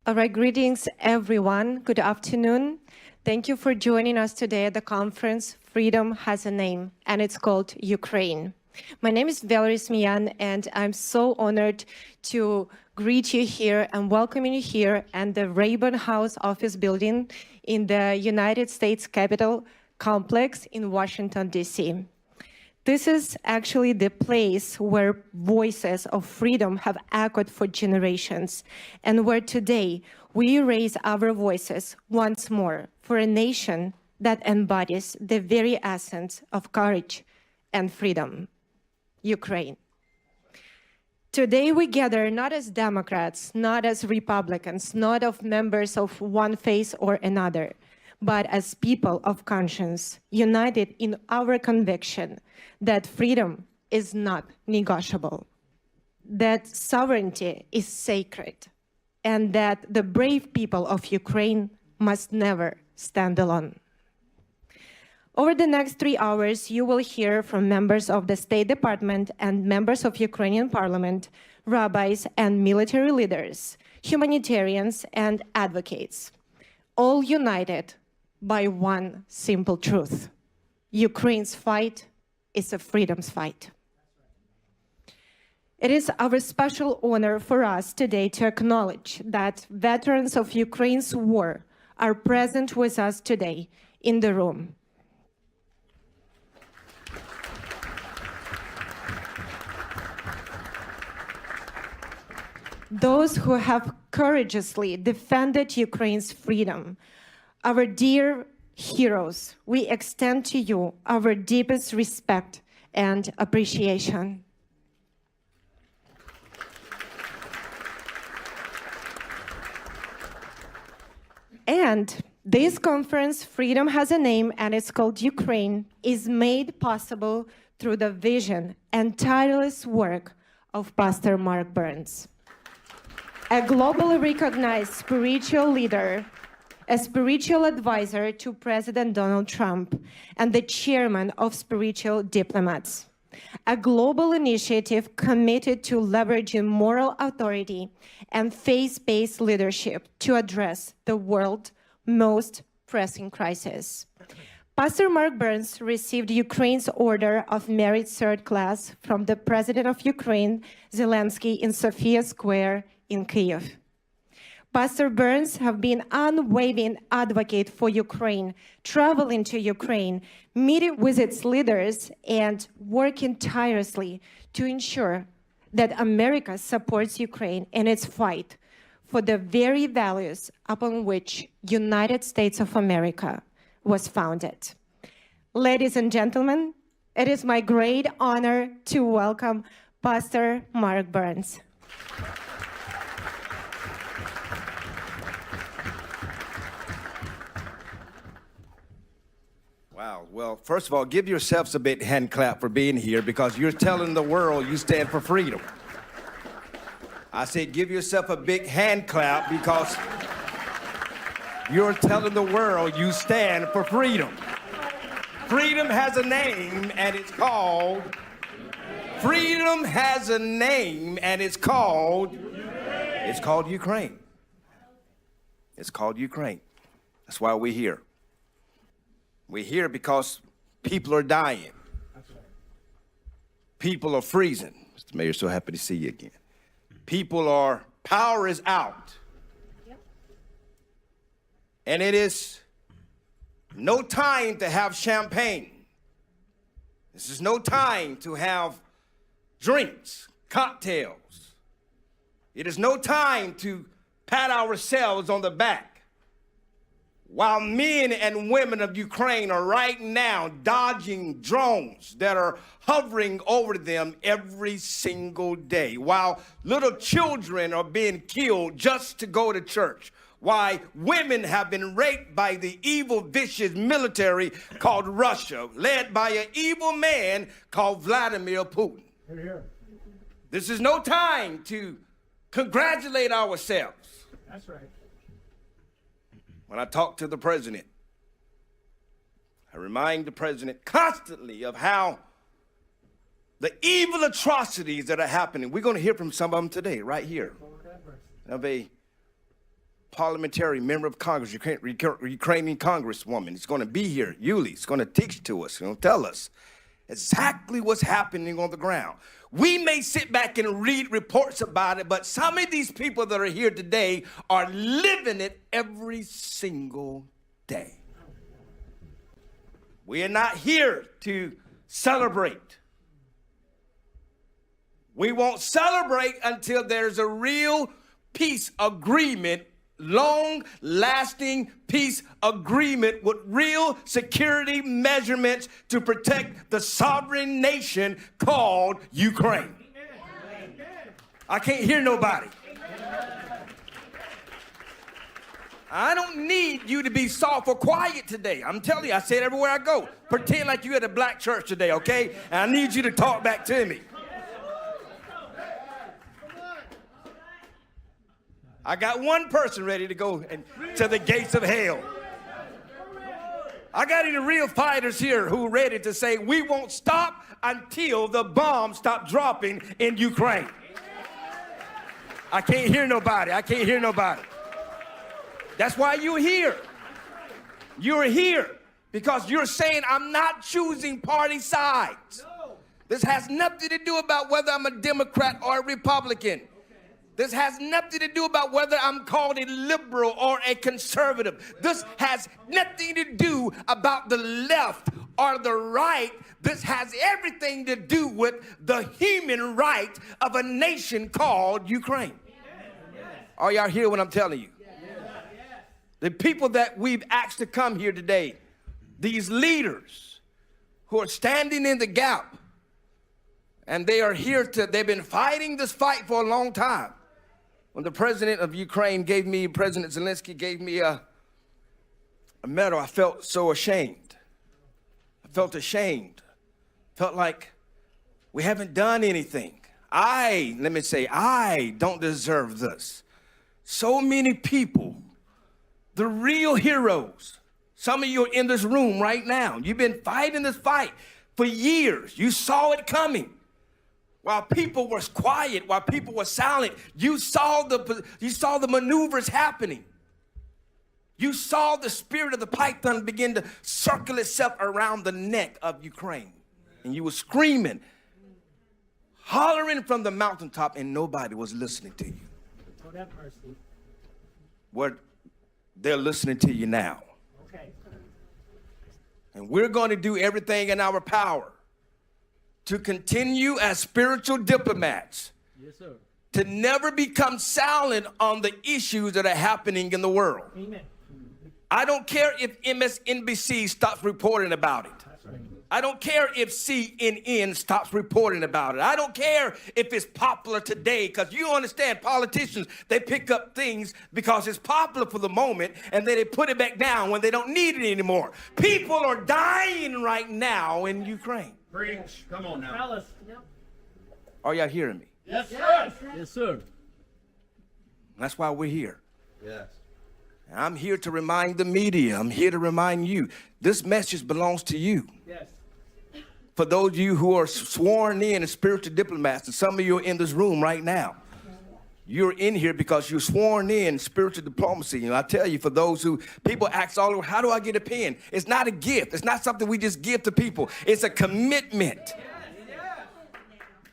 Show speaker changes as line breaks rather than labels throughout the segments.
All right, greetings, everyone. Good afternoon. Thank you for joining us today at the conference Freedom Has a Name, and it's called Ukraine. My name is Valerie Smyan, and I'm so honored to greet you here and welcome you here at the Rayburn House Office Building in the United States Capitol Complex in Washington, D.C. This is actually the place where voices of freedom have echoed for generations, and where today we raise our voices once more for a nation that embodies the very essence of courage and freedom, Ukraine. Today we gather not as Democrats, not as Republicans, not as members of one faith or another, but as people of conscience, united in our conviction that freedom is not negotiable, that sovereignty is sacred, and that the brave people of Ukraine must never stand alone. Over the next 3 hours, you will hear from members of the State Department and members of Ukrainian Parliament, rabbis and military leaders, humanitarians and advocates, all united by one simple truth: Ukraine's fight is a freedom's fight. It is our special honor for us today to acknowledge that veterans of Ukraine's war are present with us today in the room. Those who have courageously defended Ukraine's freedom, our dear heroes, we extend to you our deepest respect and appreciation. And this conference, Freedom Has a Name, and it's called Ukraine, is made possible through the vision and tireless work of Pastor Mark Burns, a globally recognized spiritual leader, a spiritual advisor to President Donald Trump, and the chairman of Spiritual Diplomats, a global initiative committed to leveraging moral authority and faith-based leadership to address the world's most pressing crisis. Pastor Mark Burns received Ukraine's Order of Merit Third Class from the President of Ukraine, Zelensky, in Sofia Square in Kyiv. Pastor Burns has been unwavering advocate for Ukraine, traveling to Ukraine, meeting with its leaders, and working tirelessly to ensure that America supports Ukraine in its fight for the very values upon which United States of America was founded. Ladies and gentlemen, it is my great honor to welcome Pastor Mark Burns.
Wow. Well, first of all, give yourselves a big hand clap for being here, because you're telling the world you stand for freedom. I said give yourself a big hand clap because you're telling the world you stand for freedom. Freedom has a name, and it's called... Freedom has a name, and it's called... It's called Ukraine. It's called Ukraine. That's why we're here. We're here because people are dying. People are freezing. Mr. Mayor, so happy to see you again. Power is out. And it is no time to have champagne. This is no time to have drinks, cocktails. It is no time to pat ourselves on the back, while men and women of Ukraine are right now dodging drones that are hovering over them every single day, while little children are being killed just to go to church, while women have been raped by the evil, vicious military called Russia, led by an evil man called Vladimir Putin. This is no time to congratulate ourselves.
That's right.
When I talk to the president, I remind the president constantly of how the evil atrocities that are happening. We're going to hear from some of them today, right here, of a parliamentary member of Congress, Ukrainian congresswoman. It's going to be here. Yuli is going to teach to us, tell us exactly what's happening on the ground. We may sit back and read reports about it, but some of these people that are here today are living it every single day. We are not here to celebrate. We won't celebrate until there's a real peace agreement, long-lasting peace agreement with real security measurements to protect the sovereign nation called Ukraine. I can't hear nobody. I don't need you to be soft or quiet today. I'm telling you, I say it everywhere I go. Pretend like you're at a black church today, okay? And I need you to talk back to me. I got one person ready to go to the gates of hell. I got any real fighters here who are ready to say, we won't stop until the bombs stop dropping in Ukraine. I can't hear nobody. I can't hear nobody. That's why you're here. You're here because you're saying, I'm not choosing party sides. This has nothing to do about whether I'm a Democrat or a Republican. This has nothing to do about whether I'm called a liberal or a conservative. This has nothing to do about the left or the right. This has everything to do with the human right of a nation called Ukraine. Are y'all hear what I'm telling you? The people that we've asked to come here today, these leaders who are standing in the gap, and they are here they've been fighting this fight for a long time. When the president of Ukraine President Zelensky gave me a medal, I felt so ashamed. I felt ashamed. Felt like we haven't done anything. I don't deserve this. So many people, the real heroes, some of you are in this room right now. You've been fighting this fight for years. You saw it coming. While people were quiet, while people were silent, you saw the maneuvers happening. You saw the spirit of the python begin to circle itself around the neck of Ukraine. And you were screaming, hollering from the mountaintop, and nobody was listening to you.
Oh, that mercy.
Well, they're listening to you now.
Okay.
And we're going to do everything in our power to continue as spiritual diplomats.
Yes, sir.
To never become silent on the issues that are happening in the world.
Amen.
I don't care if MSNBC stops reporting about it.
That's right.
I don't care if CNN stops reporting about it. I don't care if it's popular today, because you understand politicians, they pick up things because it's popular for the moment, and then they put it back down when they don't need it anymore. People are dying right now in Ukraine.
Preach. Come on now.
Fellas. Yep.
Are y'all hearing me?
Yes, sir.
Yes, sir.
That's why we're here.
Yes.
And I'm here to remind the media. I'm here to remind you. This message belongs to you.
Yes.
For those of you who are sworn in as spiritual diplomats, and some of you are in this room right now, you're in here because you're sworn in spiritual diplomacy. I tell you, for those who, people ask all over, how do I get a pen? It's not a gift. It's not something we just give to people. It's a commitment.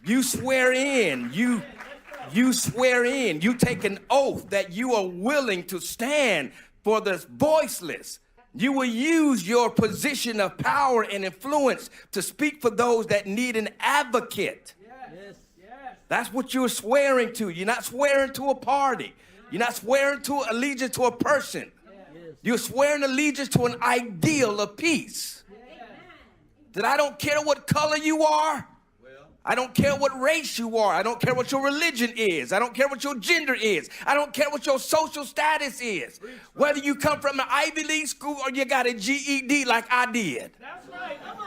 You swear in. You swear in. You take an oath that you are willing to stand for the voiceless. You will use your position of power and influence to speak for those that need an advocate.
Yes. Yes.
That's what you're swearing to. You're not swearing to a party. You're not swearing to allegiance to a person.
Yes.
You're swearing allegiance to an ideal of peace. That I don't care what color you are. I don't care what race you are. I don't care what your religion is. I don't care what your gender is. I don't care what your social status is. Whether you come from an Ivy League school or you got a GED like I did.
That's right. Come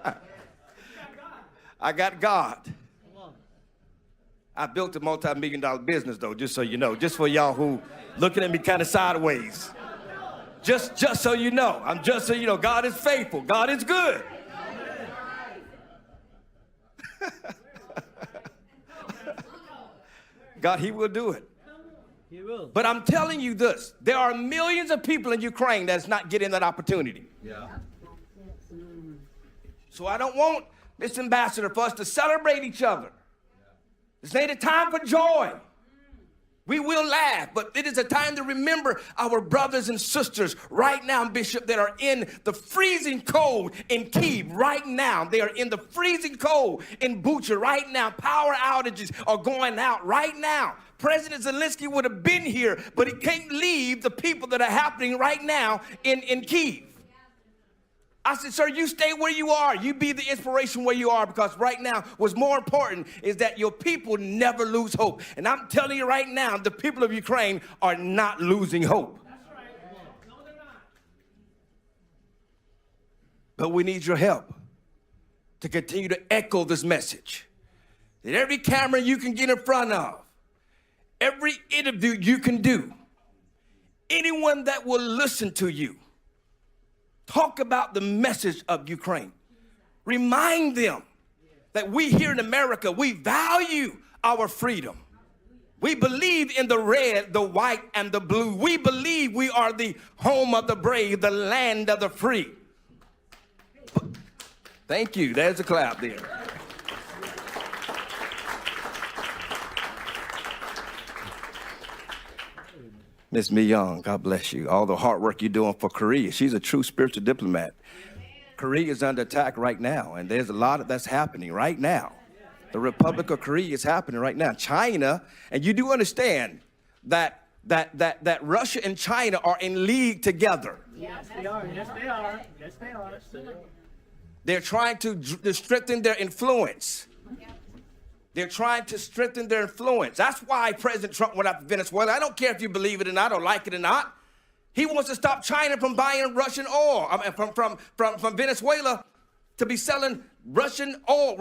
on.
I got God.
Come on.
I built a multi-million-dollar business, though, just so you know. Just for y'all who looking at me kind of sideways. Just so you know. Just so you know, God is faithful. God is good. God, he will do it.
He will.
But I'm telling you this, there are millions of people in Ukraine that's not getting that opportunity.
Yeah.
So I don't want, Mr. Ambassador, for us to celebrate each other. This ain't a time for joy. We will laugh, but it is a time to remember our brothers and sisters right now, Bishop, that are in the freezing cold in Kyiv right now. They are in the freezing cold in Bucha right now. Power outages are going out right now. President Zelensky would have been here, but he can't leave the people that are happening right now in Kyiv. I said, sir, you stay where you are. You be the inspiration where you are, because right now what's more important is that your people never lose hope. And I'm telling you right now, the people of Ukraine are not losing hope.
That's right. No, they're not.
But we need your help to continue to echo this message. That every camera you can get in front of, every interview you can do, anyone that will listen to you, talk about the message of Ukraine. Remind them that we here in America, we value our freedom. We believe in the red, the white, and the blue. We believe we are the home of the brave, the land of the free. Thank you. There's a clap there. Miss Mi Young, God bless you. All the hard work you're doing for Korea. She's a true spiritual diplomat. Korea is under attack right now, and there's a lot that's happening right now. The Republic of Korea is happening right now. China, and you do understand that Russia and China are in league together.
Yes, they are. Yes, they are. Yes, they are.
They're trying to strengthen their influence. They're trying to strengthen their influence. That's why President Trump went after Venezuela. I don't care if you believe it or not or like it or not. He wants to stop China from buying Russian oil, from Venezuela to be selling Russian oil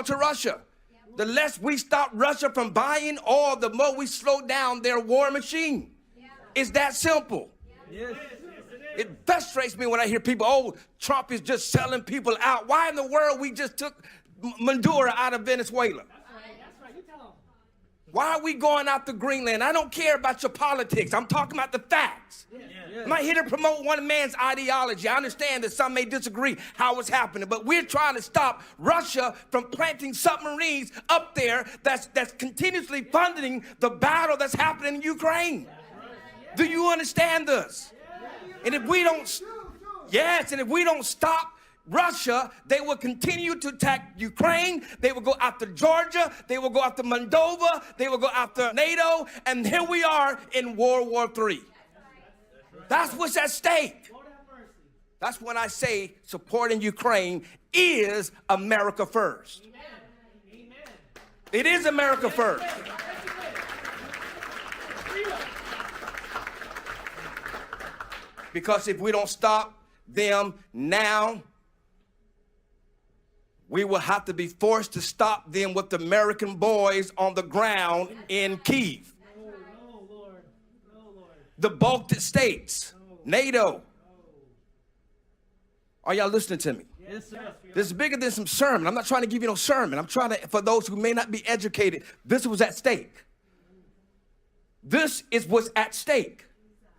to Russia. The less we stop Russia from buying oil, the more we slow down their war machine. It's that simple.
Yes.
It frustrates me when I hear people, oh, Trump is just selling people out. Why in the world we just took Maduro out of Venezuela? Why are we going out to Greenland? I don't care about your politics. I'm talking about the facts. I'm not here to promote one man's ideology. I understand that some may disagree how it's happening, but we're trying to stop Russia from planting submarines up there that's continuously funding the battle that's happening in Ukraine. Do you understand this? And if we don't, and if we don't stop Russia, they will continue to attack Ukraine. They will go after Georgia. They will go after Moldova. They will go after NATO. And here we are in World War III. That's what's at stake. That's when I say supporting Ukraine is America first. It is America first. Because if we don't stop them now, we will have to be forced to stop them with the American boys on the ground in Kyiv. The Baltic states, NATO. Are y'all listening to me?
Yes, sir.
This is bigger than some sermon. I'm not trying to give you no sermon. I'm trying to, for those who may not be educated, this was at stake. This is what's at stake.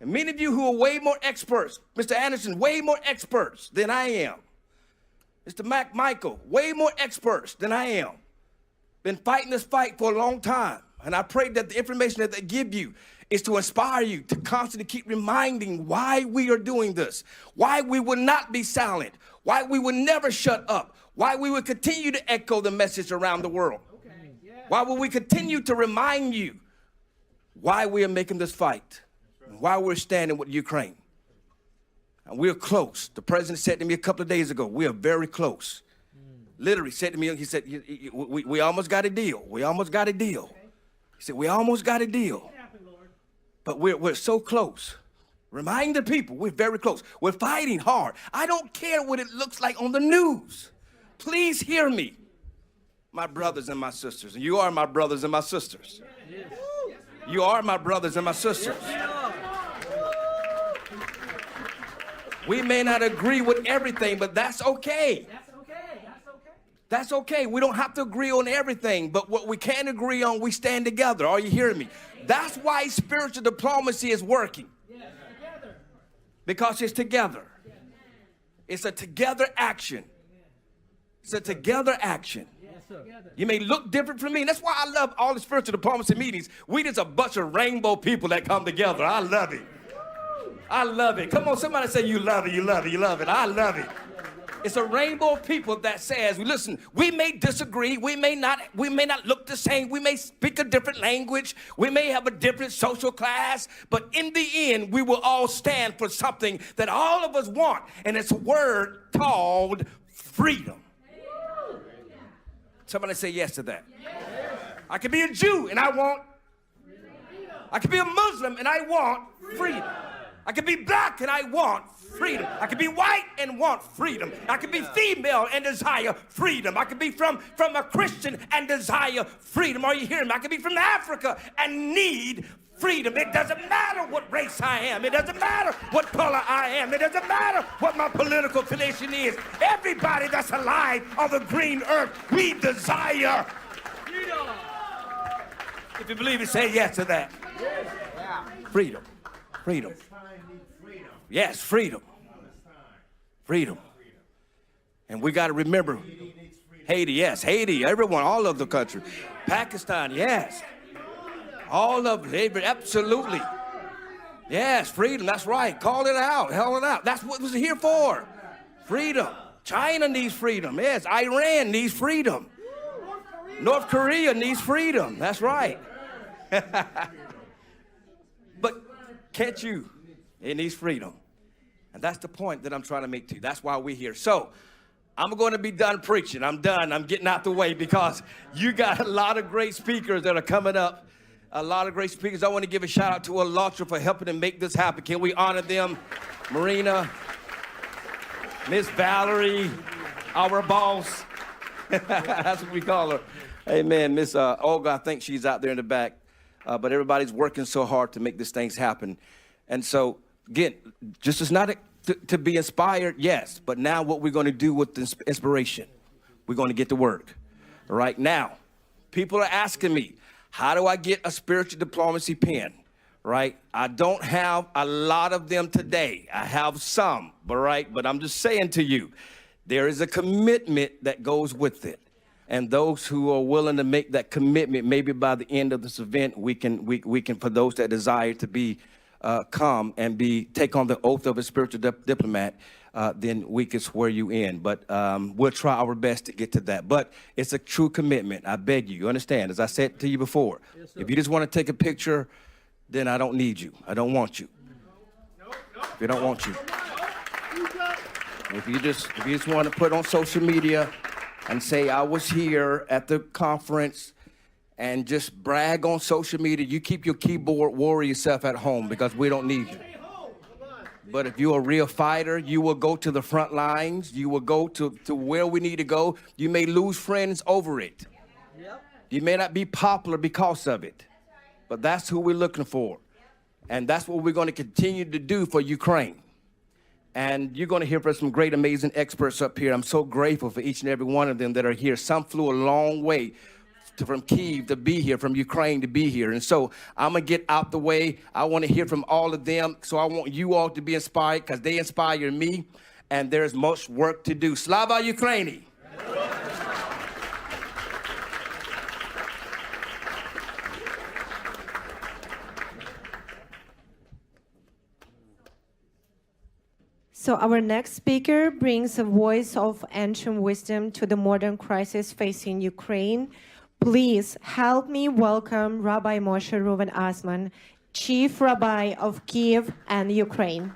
And many of you who are way more experts, Mr. Anderson, way more experts than I am. Mr. Michael, way more experts than I am. Been fighting this fight for a long time. And I pray that the information that they give you is to inspire you to constantly keep reminding why we are doing this, why we will not be silent, why we will never shut up, why we will continue to echo the message around the world. Why will we continue to remind you why we are making this fight, and why we're standing with Ukraine. And we're close. The president said to me a couple of days ago, we are very close. Literally said to me, he said, we almost got a deal. We almost got a deal. He said, we almost got a deal. But we're so close. Remind the people, we're very close. We're fighting hard. I don't care what it looks like on the news. Please hear me, my brothers and my sisters. And you are my brothers and my sisters. You are my brothers and my sisters. We may not agree with everything, but that's okay. That's okay. We don't have to agree on everything, but what we can agree on, we stand together. Are you hearing me? That's why spiritual diplomacy is working. Because it's together. It's a together action. It's a together action. You may look different from me. That's why I love all the spiritual diplomacy meetings. We just a bunch of rainbow people that come together. I love it. I love it. Come on, somebody say you love it, you love it, you love it. I love it. It's a rainbow of people that says, listen, we may disagree, we may not look the same, we may speak a different language, we may have a different social class, but in the end, we will all stand for something that all of us want, and it's a word called freedom. Somebody say yes to that. Yes. I could be a Jew and I want freedom. I could be a Muslim and I want freedom. I could be black and I want freedom. I could be white and want freedom. I could be female and desire freedom. I could be from a Christian and desire freedom. Are you hearing me? I could be from Africa and need freedom. It doesn't matter what race I am. It doesn't matter what color I am. It doesn't matter what my political affiliation is. Everybody that's alive on the green earth, we desire freedom. If you believe it, say yes to that. Freedom. Freedom. Yes, freedom. Freedom. And we got to remember Haiti, yes, Haiti, everyone, all of the country. Pakistan, yes. All of it, absolutely. Yes, freedom, that's right. Call it out, hell it out. That's what it was here for. Freedom. China needs freedom. Yes, Iran needs freedom. North Korea needs freedom. That's right. But can't you? It needs freedom. And that's the point that I'm trying to make to you. That's why we're here. So I'm going to be done preaching. I'm done. I'm getting out the way because you got a lot of great speakers that are coming up. A lot of great speakers. I want to give a shout out to ALLATRA for helping to make this happen. Can we honor them? Marina, Miss Valerie, our boss. That's what we call her. Amen. Miss Olga, I think she's out there in the back. But everybody's working so hard to make these things happen. And so, again, just as not to be inspired, yes. But now what we're going to do with this inspiration, we're going to get to work. Right now, people are asking me, how do I get a spiritual diplomacy pen? Right? I don't have a lot of them today. I have some, but I'm just saying to you, there is a commitment that goes with it. And those who are willing to make that commitment, maybe by the end of this event, we can, for those that desire to be come and take on the oath of a spiritual diplomat, then we can swear you in. But we'll try our best to get to that. But it's a true commitment. I beg you. You understand? As I said to you before, yes, if you just want to take a picture, then I don't need you. I don't want you. If you don't want you. If you just want to put on social media and say, I was here at the conference, and just brag on social media, you keep your keyboard warrior yourself at home because we don't need you. But if you're a real fighter, you will go to the front lines. You will go to where we need to go. You may lose friends over it. You may not be popular because of it. But that's who we're looking for. And that's what we're going to continue to do for Ukraine. And you're going to hear from some great, amazing experts up here. I'm so grateful for each and every one of them that are here. Some flew a long way from Kyiv to be here, from Ukraine to be here. And so I'm going to get out the way. I want to hear from all of them. So I want you all to be inspired because they inspire me. And there's much work to do. Slava Ukraini.
So our next speaker brings a voice of ancient wisdom to the modern crisis facing Ukraine. Please help me welcome Rabbi Moshe Reuven Asman, Chief Rabbi of Kyiv and Ukraine.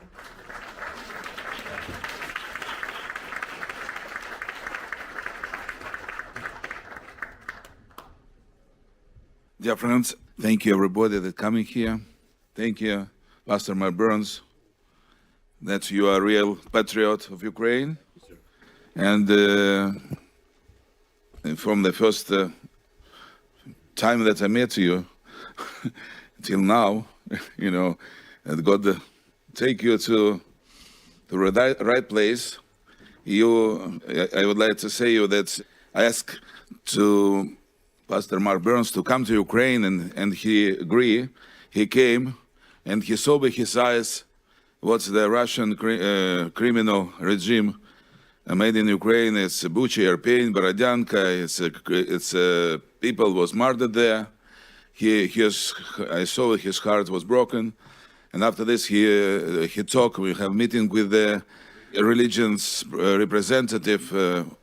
Dear friends, thank you everybody that coming here. Thank you, Pastor Mike Burns, that you are a real patriot of Ukraine. And from the first time that I met you till now, you know, and God take you to the right place. I would like to say you that I asked to Pastor Mark Burns to come to Ukraine, and he agreed. He came, and he saw with his eyes what the Russian criminal regime made in Ukraine. It's Bucha, Irpin, Borodyanka. It's people was murdered there. I saw his heart was broken, and after this he talked. We have meeting with the religions representative,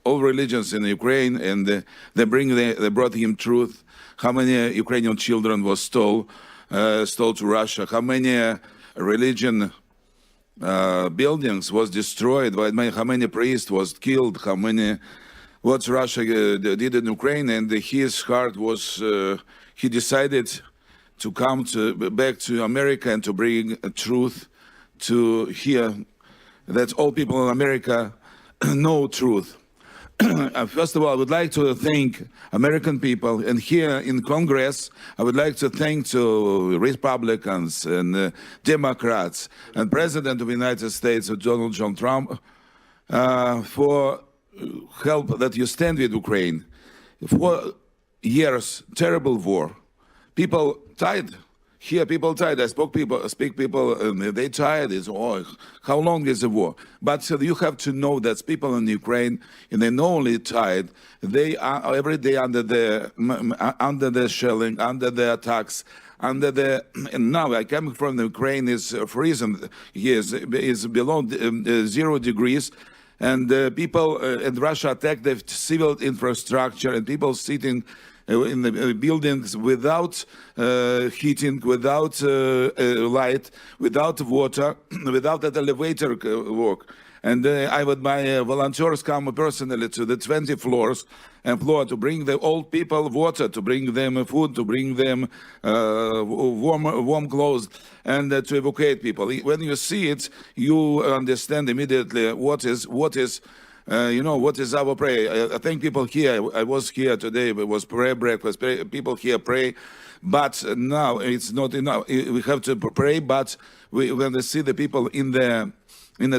all religions in Ukraine, and they brought him truth. How many Ukrainian children was stole to Russia? How many religion buildings was destroyed? How many priests was killed? How many? What Russia did in Ukraine? And his heart was. He decided to come back to America and to bring truth to here. That all people in America know truth. First of all, I would like to thank American people, and here in Congress, I would like to thank to Republicans and Democrats and President of the United States, Donald John Trump, for help that you stand with Ukraine. 4 years, terrible war. People died. Here, people tired. I speak people, and they tired. It's, how long is the war? But you have to know that people in Ukraine, and they not only tired, they are every day under the shelling, under the attacks, and now I come from Ukraine is freezing. Yes, is below 0 degrees. And people in Russia attacked the civil infrastructure, and people sitting in the buildings without heating, without light, without water, without that elevator work. And my volunteers come personally to the 20 floors and floor to bring the old people water, to bring them food, to bring them warm clothes, and to evacuate people. When you see it, you understand immediately what is our prayer. I think people here, I was here today, it was prayer breakfast, people here pray, but now it's not enough. We have to pray, but when we see the people in the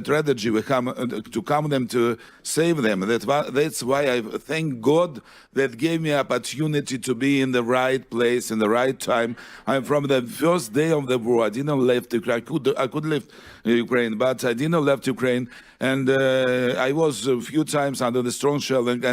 tragedy, we come to come them to save them. That's why I thank God that gave me opportunity to be in the right place in the right time. I'm from the first day of the war. I didn't leave Ukraine. I could leave Ukraine, but I didn't leave Ukraine. And I was a few times under the strong shelling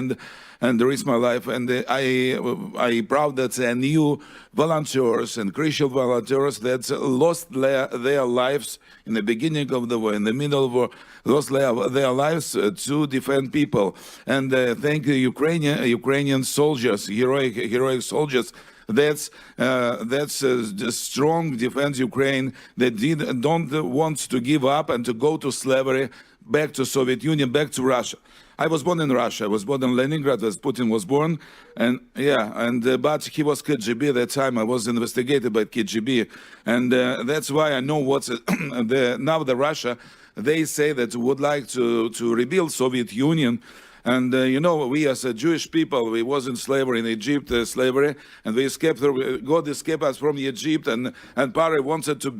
and risked my life. And I proud that I knew volunteers and Christian volunteers that lost their lives in the beginning of the war, in the middle of the war, lost their lives to defend people. And thank the Ukrainian soldiers, heroic soldiers. That's the strong defense Ukraine that don't want to give up and to go to slavery, back to Soviet Union, back to Russia. I was born in Russia. I was born in Leningrad, as Putin was born, and but he was KGB at that time. I was investigated by KGB, and that's why I know what's now the Russia. They say that would like to rebuild Soviet Union. And we as a Jewish people, we was in slavery in Egypt, slavery, and we escaped. God escaped us from Egypt, and Paro wanted to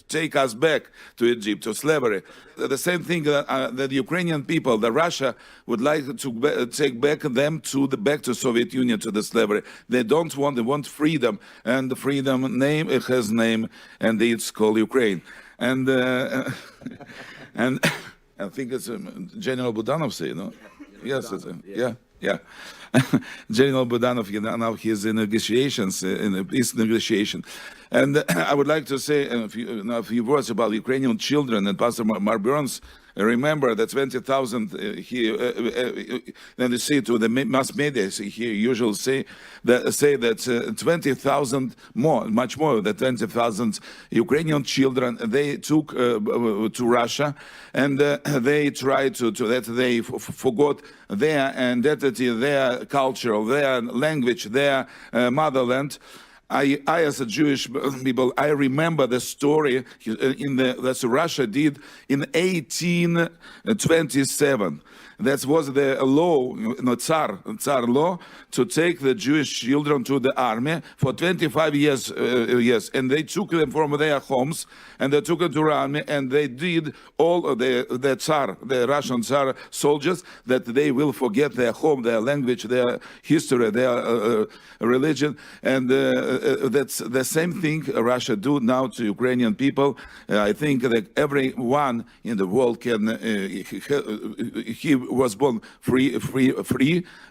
take us back to Egypt, to slavery. The same thing that the Ukrainian people, the Russia, would like to take back them back to Soviet Union, to the slavery. They don't want. They want freedom, and the freedom name, it has name, and it's called Ukraine. And and. I think it's General Budanov say, Yes, yeah. General Budanov, now he's in negotiations, in a peace negotiation. And I would like to say a few words about Ukrainian children. And Pastor Mark Burns, remember that 20,000 then you see to the mass media, he usually say that 20,000 more, much more than 20,000 Ukrainian children they took to Russia, and they tried to that they forgot their identity, their culture, their language, their motherland. I as a Jewish people, I remember the story that Russia did in 1827. That was the law, Tsar law, to take the Jewish children to the army for 25 years. And they took them from their homes and they took them to the army, and they did all the Tsar, the Russian Tsar soldiers, that they will forget their home, their language, their history, their religion. And that's the same thing Russia do now to Ukrainian people. I think that everyone in the world can, he was born free.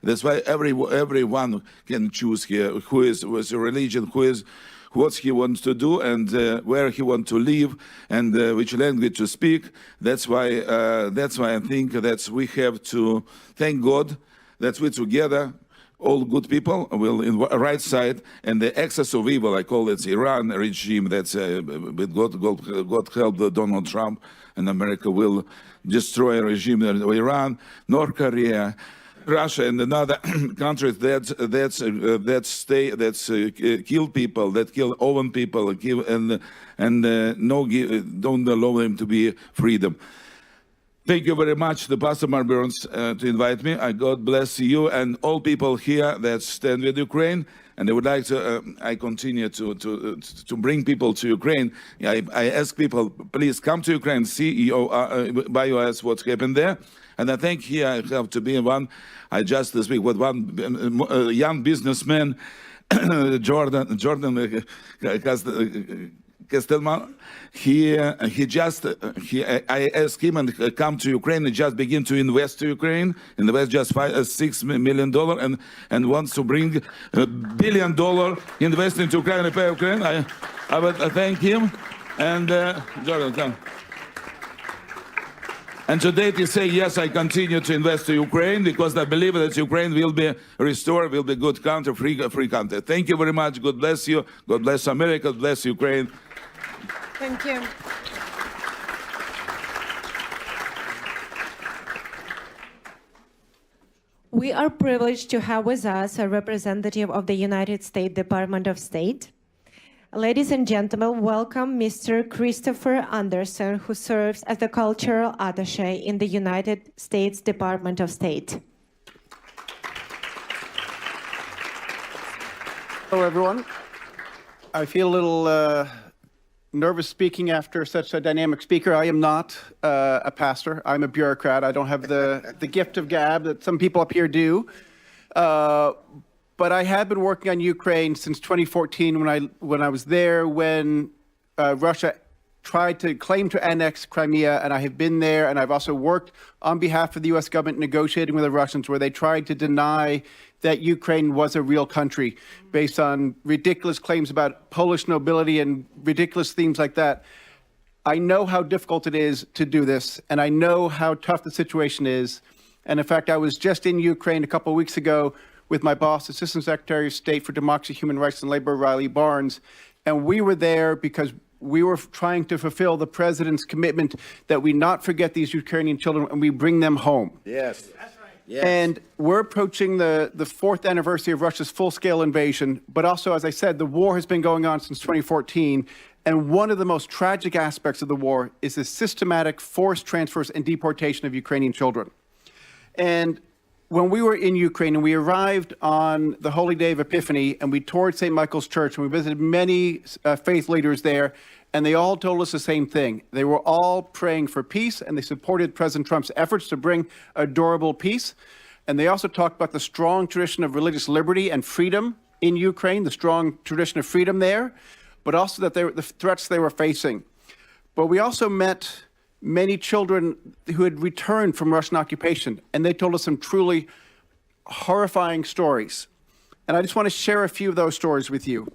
That's why everyone can choose here who is with a religion, who is what he wants to do, and where he wants to live, and which language to speak. That's why I think that we have to thank God that we together, all good people, will in the right side, and the excess of evil, I call it Iran regime, that's with God help Donald Trump, and America will destroy a regime in Iran, North Korea, Russia, and another countries that kill people, that kill own people, don't allow them to be freedom. Thank you very much, the Pastor Mark Burns, to invite me. God bless you and all people here that stand with Ukraine. And I would like to, I continue to bring people to Ukraine. I ask people, please come to Ukraine, see by your eyes what's happened there. And I think here I have to be one. I just speak with one young businessman, Jordan Castelman. I asked him and come to Ukraine and just begin to invest to Ukraine, invest just $6 million and wants to bring $1 billion invest into Ukraine and pay Ukraine. I would thank him. And Jordan, come. And today they say, yes, I continue to invest to Ukraine because I believe that Ukraine will be restored, will be good country, free country. Thank you very much. God bless you. God bless America. God bless Ukraine.
Thank you. We are privileged to have with us a representative of the United States Department of State. Ladies and gentlemen, welcome Mr. Christopher Anderson, who serves as the cultural attaché in the United States Department of State.
Hello, everyone. I feel a little nervous speaking after such a dynamic speaker. I am not a pastor. I'm a bureaucrat. I don't have the gift of gab that some people up here do. But I have been working on Ukraine since 2014 when I was there when Russia tried to claim to annex Crimea, and I have been there, and I've also worked on behalf of the U.S. government negotiating with the Russians where they tried to deny that Ukraine was a real country based on ridiculous claims about Polish nobility and ridiculous themes like that. I know how difficult it is to do this, and I know how tough the situation is. And in fact, I was just in Ukraine a couple of weeks ago with my boss, Assistant Secretary of State for Democracy, Human Rights and Labor, Riley Barnes. And we were there because we were trying to fulfill the president's commitment that we not forget these Ukrainian children and we bring them home.
Yes. That's right. Yes.
And we're approaching the 4th anniversary of Russia's full-scale invasion. But also, as I said, the war has been going on since 2014. And one of the most tragic aspects of the war is the systematic forced transfers and deportation of Ukrainian children. And when we were in Ukraine and we arrived on the Holy Day of Epiphany and we toured St. Michael's Church and we visited many faith leaders there, and they all told us the same thing. They were all praying for peace and they supported President Trump's efforts to bring a durable peace. And they also talked about the strong tradition of religious liberty and freedom in Ukraine, the strong tradition of freedom there, but also that the threats they were facing. But we also met many children who had returned from Russian occupation, and they told us some truly horrifying stories. And I just want to share a few of those stories with you.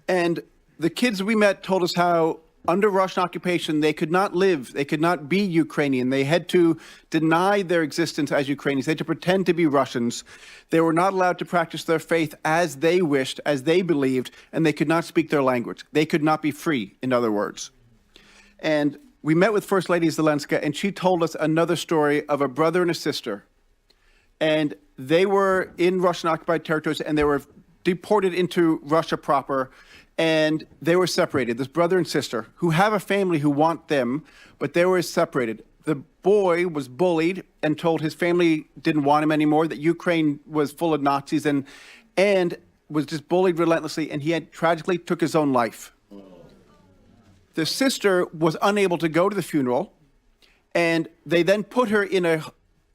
And the kids we met told us how under Russian occupation, they could not live, they could not be Ukrainian. They had to deny their existence as Ukrainians. They had to pretend to be Russians. They were not allowed to practice their faith as they wished, as they believed, and they could not speak their language. They could not be free, in other words. And we met with First Lady Zelenska, and she told us another story of a brother and a sister. And they were in Russian-occupied territories, and they were deported into Russia proper, and they were separated. This brother and sister who have a family who want them, but they were separated. The boy was bullied and told his family didn't want him anymore, that Ukraine was full of Nazis, and was just bullied relentlessly, and he had tragically took his own life. The sister was unable to go to the funeral, and they then put her in an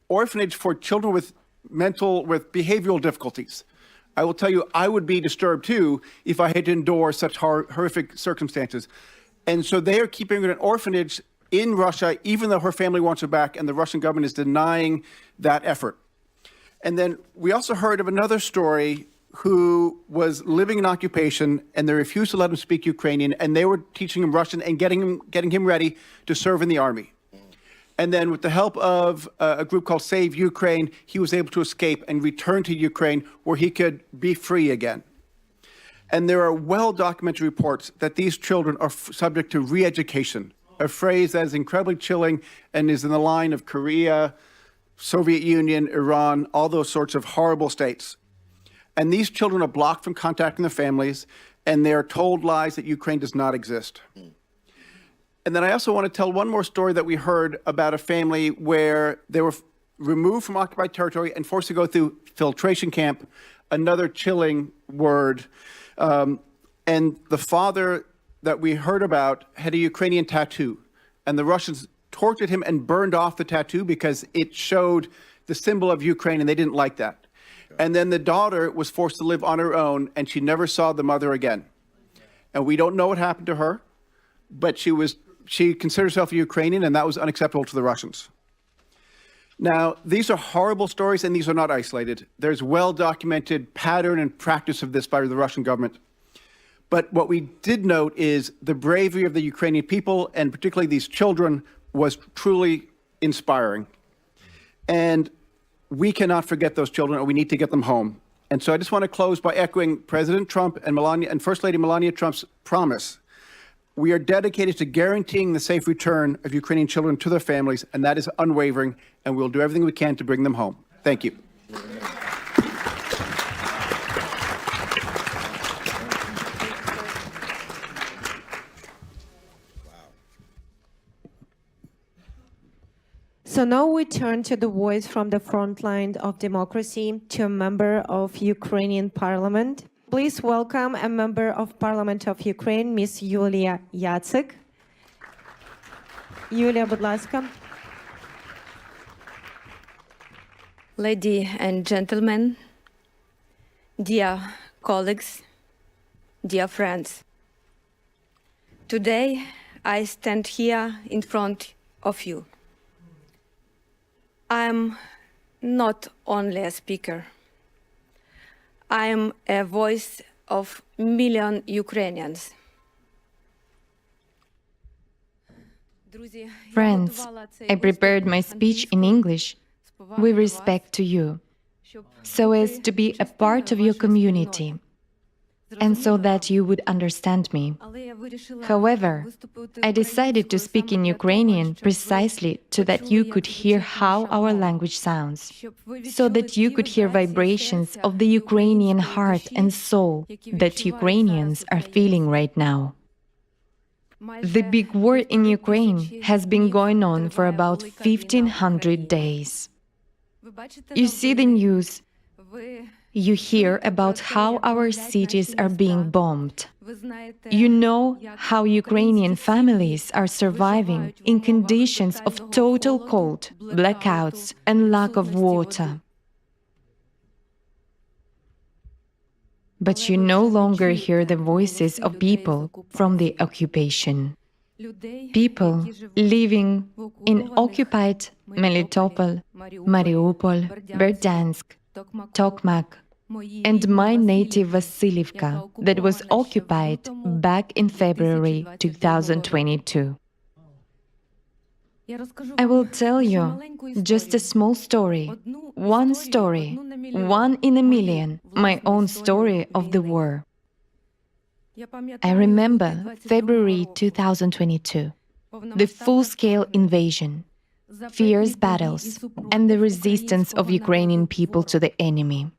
orphanage for children with behavioral difficulties. I will tell you, I would be disturbed too if I had to endure such horrific circumstances. And so they are keeping her in an orphanage in Russia, even though her family wants her back, and the Russian government is denying that effort. And then we also heard of another story who was living in occupation, and they refused to let him speak Ukrainian, and they were teaching him Russian and getting him ready to serve in the army. And then with the help of a group called Save Ukraine, he was able to escape and return to Ukraine where he could be free again. And there are well-documented reports that these children are subject to re-education, a phrase that is incredibly chilling and is in the line of Korea, Soviet Union, Iran, all those sorts of horrible states. And these children are blocked from contacting their families, and they are told lies that Ukraine does not exist. And then I also want to tell one more story that we heard about a family where they were removed from occupied territory and forced to go through filtration camp, another chilling word. And the father that we heard about had a Ukrainian tattoo, and the Russians tortured him and burned off the tattoo because it showed the symbol of Ukraine, and they didn't like that. And then the daughter was forced to live on her own, and she never saw the mother again. And we don't know what happened to her, but she considered herself a Ukrainian, and that was unacceptable to the Russians. Now, these are horrible stories, and these are not isolated. There's well-documented pattern and practice of this by the Russian government. But what we did note is the bravery of the Ukrainian people, and particularly these children, was truly inspiring. And we cannot forget those children, and we need to get them home. And so I just want to close by echoing President Trump and First Lady Melania Trump's promise. We are dedicated to guaranteeing the safe return of Ukrainian children to their families, and that is unwavering, and we'll do everything we can to bring them home. Thank you.
So now we turn to the voice from the front line of democracy, to a member of Ukrainian parliament. Please welcome a member of Parliament of Ukraine, Ms. Yulia Yacek. Yulia, будь ласка.
Ladies and gentlemen, dear colleagues, dear friends, today I stand here in front of you. I am not only a speaker. I am a voice of millions of Ukrainians.
Friends, I prepared my speech in English with respect to you, so as to be a part of your community, and so that you would understand me. However, I decided to speak in Ukrainian precisely so that you could hear how our language sounds, so that you could hear vibrations of the Ukrainian heart and soul that Ukrainians are feeling right now. The big war in Ukraine has been going on for about 1,500 days. You see the news. You hear about how our cities are being bombed. You know how Ukrainian families are surviving in conditions of total cold, blackouts, and lack of water. But you no longer hear the voices of people from the occupation. People living in occupied Melitopol, Mariupol, Berdansk, Tokmak, and my native Vasilivka that was occupied back in February 2022. I will tell you just a small story, one in a million, my own story of the war. I remember February 2022, the full-scale invasion, fierce battles, and the resistance of Ukrainian people to the enemy.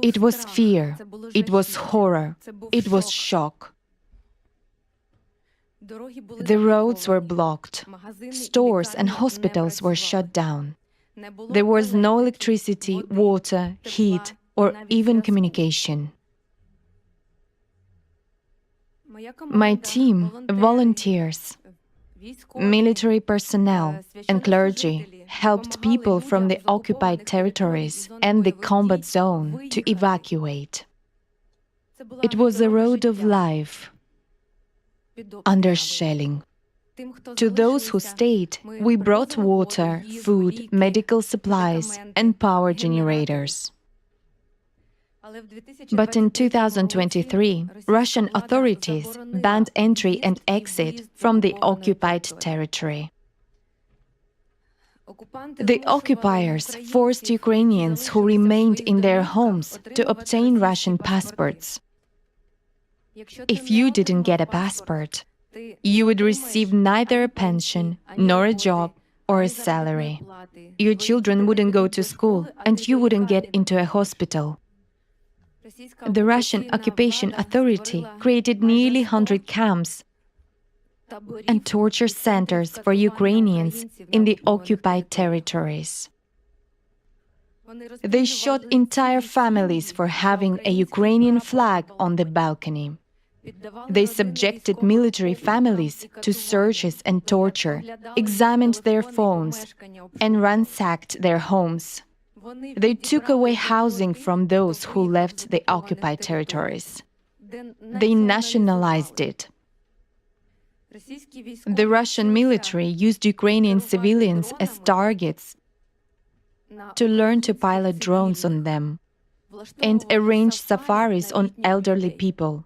It was fear, it was horror, it was shock. The roads were blocked, stores and hospitals were shut down. There was no electricity, water, heat, or even communication. My team, volunteers, military personnel, and clergy helped people from the occupied territories and the combat zone to evacuate. It was a road of life under shelling. To those who stayed, we brought water, food, medical supplies, and power generators. But in 2023, Russian authorities banned entry and exit from the occupied territory. The occupiers forced Ukrainians who remained in their homes to obtain Russian passports. If you didn't get a passport, you would receive neither a pension, nor a job, or a salary. Your children wouldn't go to school, and you wouldn't get into a hospital. The Russian occupation authority created nearly 100 camps and torture centers for Ukrainians in the occupied territories. They shot entire families for having a Ukrainian flag on the balcony. They subjected military families to searches and torture, examined their phones, and ransacked their homes. They took away housing from those who left the occupied territories. They nationalized it. The Russian military used Ukrainian civilians as targets to learn to pilot drones on them and arrange safaris on elderly people.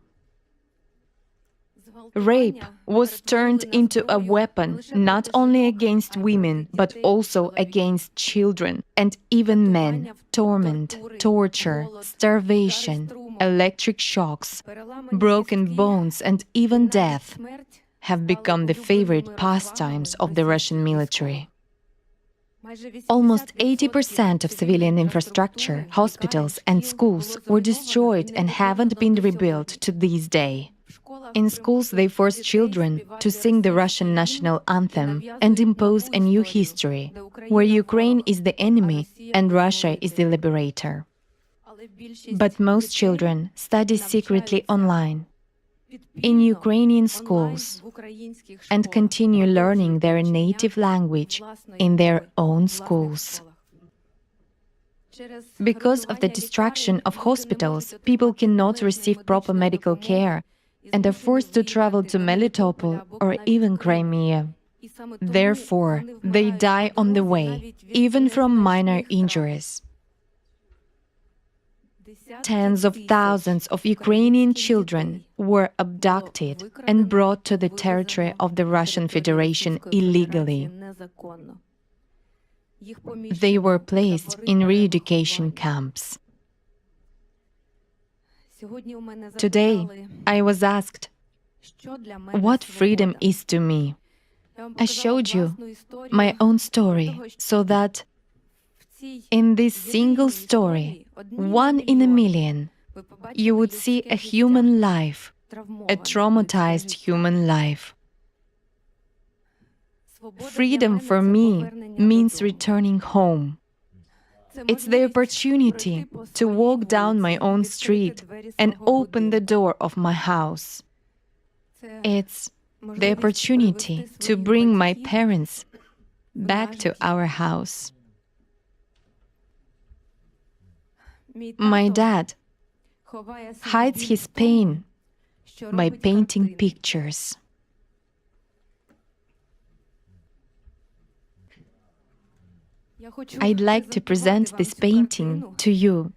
Rape was turned into a weapon not only against women, but also against children and even men. Torment, torture, starvation, electric shocks, broken bones, and even death have become the favorite pastimes of the Russian military. Almost 80% of civilian infrastructure, hospitals, and schools were destroyed and haven't been rebuilt to this day. In schools, they forced children to sing the Russian national anthem and impose a new history, where Ukraine is the enemy and Russia is the liberator. But most children study secretly online, in Ukrainian schools, and continue learning their native language in their own schools. Because of the destruction of hospitals, people cannot receive proper medical care and are forced to travel to Melitopol or even Crimea. Therefore, they die on the way, even from minor injuries. Tens of thousands of Ukrainian children were abducted and brought to the territory of the Russian Federation illegally. They were placed in re-education camps. Today, I was asked what freedom is to me. I showed you my own story so that in this single story, 1 in a million, you would see a human life, a traumatized human life. Freedom for me means returning home. It's the opportunity to walk down my own street and open the door of my house. It's the opportunity to bring my parents back to our house. My dad hides his pain by painting pictures. I'd like to present this painting to you.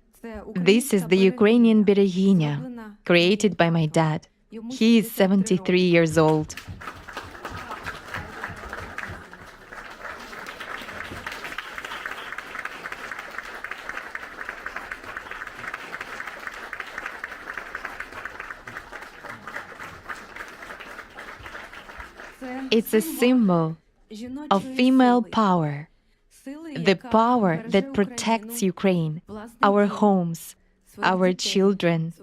This is the Ukrainian Bereginya, created by my dad. He is 73 years old. It's a symbol of female power, the power that protects Ukraine, our homes, our children,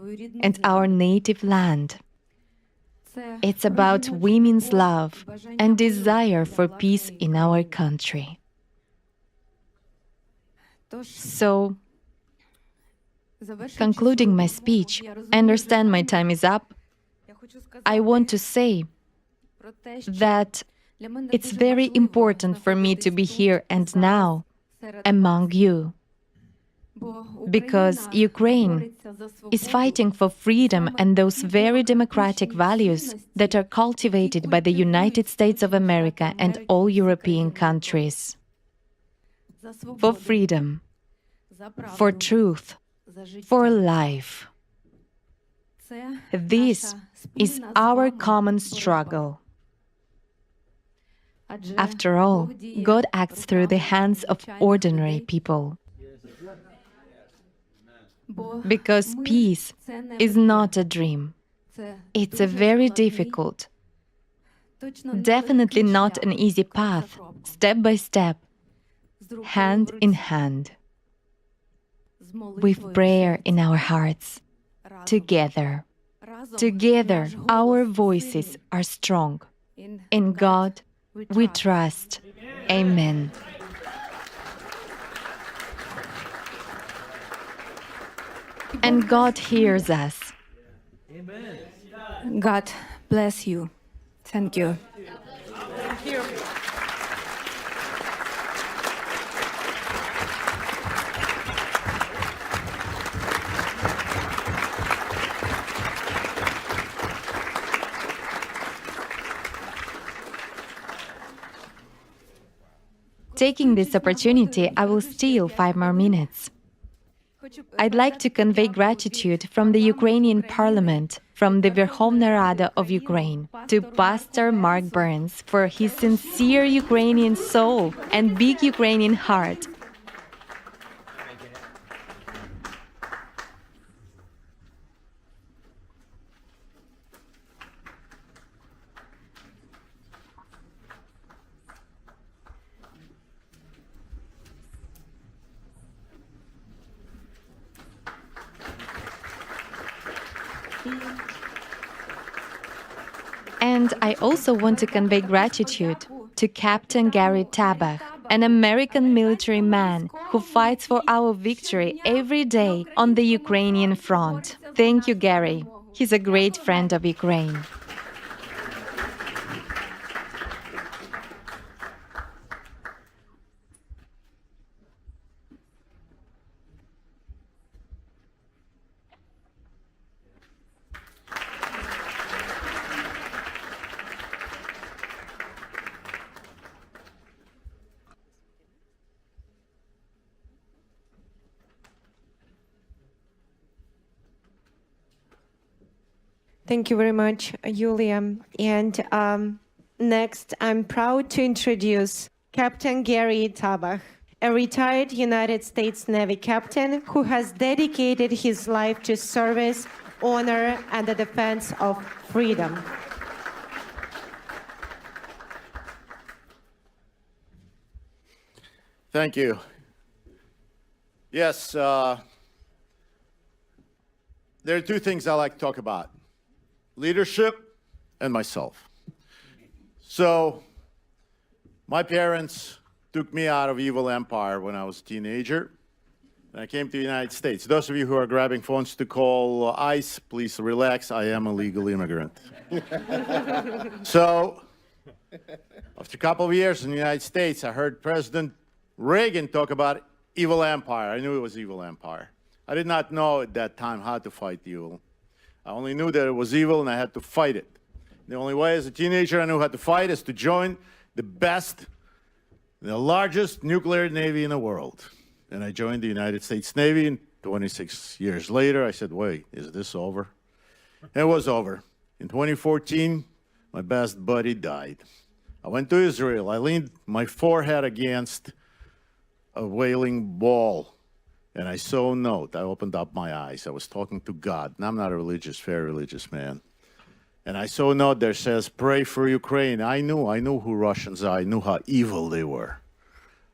and our native land. It's about women's love and desire for peace in our country. So, concluding my speech, I understand my time is up. I want to say that it's very important for me to be here and now among you, because Ukraine is fighting for freedom and those very democratic values that are cultivated by the United States of America and all European countries. For freedom, for truth, for life. This is our common struggle. After all, God acts through the hands of ordinary people. Because peace is not a dream. It's a very difficult, definitely not an easy path, step by step, hand in hand, with prayer in our hearts, together. Together, our voices are strong. In God, we trust. Amen. And God hears us.
God bless you. Thank you.
Thank you.
Taking this opportunity, I will steal 5 more minutes. I'd like to convey gratitude from the Ukrainian Parliament, from the Verkhovna Rada of Ukraine, to Pastor Mark Burns for his sincere Ukrainian soul and big Ukrainian heart. And I also want to convey gratitude to Captain Gary Tabach, an American military man who fights for our victory every day on the Ukrainian front. Thank you, Gary. He's a great friend of Ukraine.
Thank you very much, Yulia. And next, I'm proud to introduce Captain Gary Tabach, a retired United States Navy captain who has dedicated his life to service, honor, and the defense of freedom.
Thank you. Yes, there are 2 things I like to talk about: leadership and myself. So, my parents took me out of evil empire when I was a teenager, and I came to the United States. Those of you who are grabbing phones to call ICE, please relax. I am a legal immigrant. So, after a couple of years in the United States, I heard President Reagan talk about evil empire. I knew it was evil empire. I did not know at that time how to fight evil. I only knew that it was evil and I had to fight it. The only way as a teenager I knew how to fight is to join the best, the largest nuclear navy in the world. And I joined the United States Navy, and 26 years later I said, wait, is this over? And it was over. In 2014, my best buddy died. I went to Israel. I leaned my forehead against a wailing wall, and I saw a note. I opened up my eyes. I was talking to God, and I'm not a very religious man. And I saw a note that says, pray for Ukraine. I knew who Russians are. I knew how evil they were.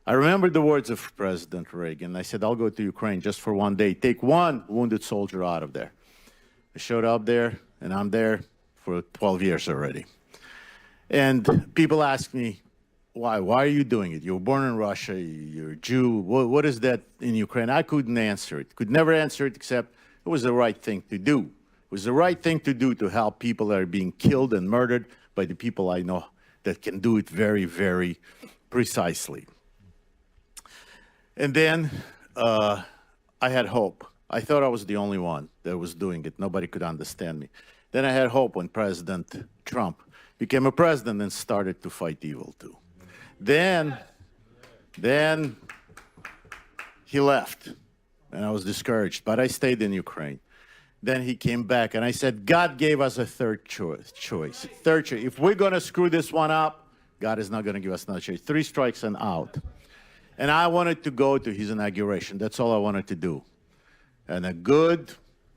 I remembered the words of President Reagan. I said, I'll go to Ukraine just for one day, take one wounded soldier out of there. I showed up there, and I'm there for 12 years already. And people ask me, why? Why are you doing it? You were born in Russia, you're a Jew. What is that in Ukraine? I couldn't answer it. Could never answer it except it was the right thing to do. It was the right thing to do to help people that are being killed and murdered by the people I know that can do it very, very precisely. And then I had hope. I thought I was the only one that was doing it. Nobody could understand me. Then I had hope when President Trump became a president and started to fight evil too. Then he left, and I was discouraged, but I stayed in Ukraine. Then he came back, and I said, God gave us a third choice. Third choice. If we're going to screw this one up, God is not going to give us another choice. 3 strikes and out. And I wanted to go to his inauguration. That's all I wanted to do. And a good,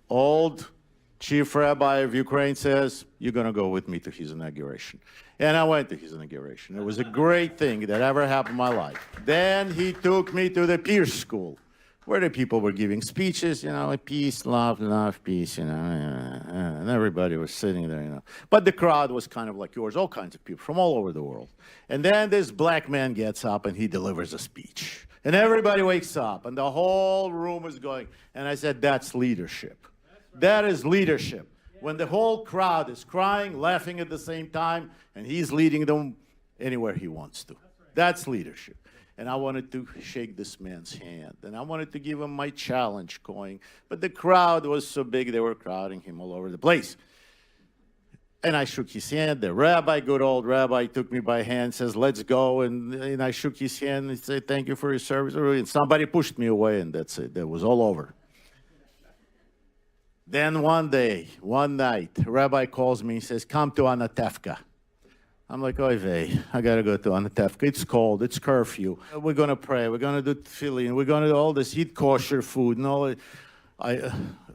old chief rabbi of Ukraine says, you're going to go with me to his inauguration. And I went to his inauguration. It was a great thing that ever happened in my life. Then he took me to the Pierce School, where the people were giving speeches, you know, peace, love, peace, you know, and everybody was sitting there, you know. But the crowd was kind of like yours, all kinds of people from all over the world. And then this black man gets up and he delivers a speech. And everybody wakes up and the whole room is going. And I said, that's leadership. That is leadership. When the whole crowd is crying, laughing at the same time, and he's leading them anywhere he wants to. That's leadership. And I wanted to shake this man's hand. And I wanted to give him my challenge coin. But the crowd was so big, they were crowding him all over the place. And I shook his hand. The rabbi, good old rabbi, took me by hand, says, let's go. And I shook his hand and said, thank you for your service. And somebody pushed me away, and that's it. That was all over. Then one day, one night, the rabbi calls me and says, come to Anatevka. I'm like, oy vey, I got to go to Anatevka. It's cold. It's curfew. We're going to pray. We're going to do tefillin. We're going to do all this, eat kosher food. And all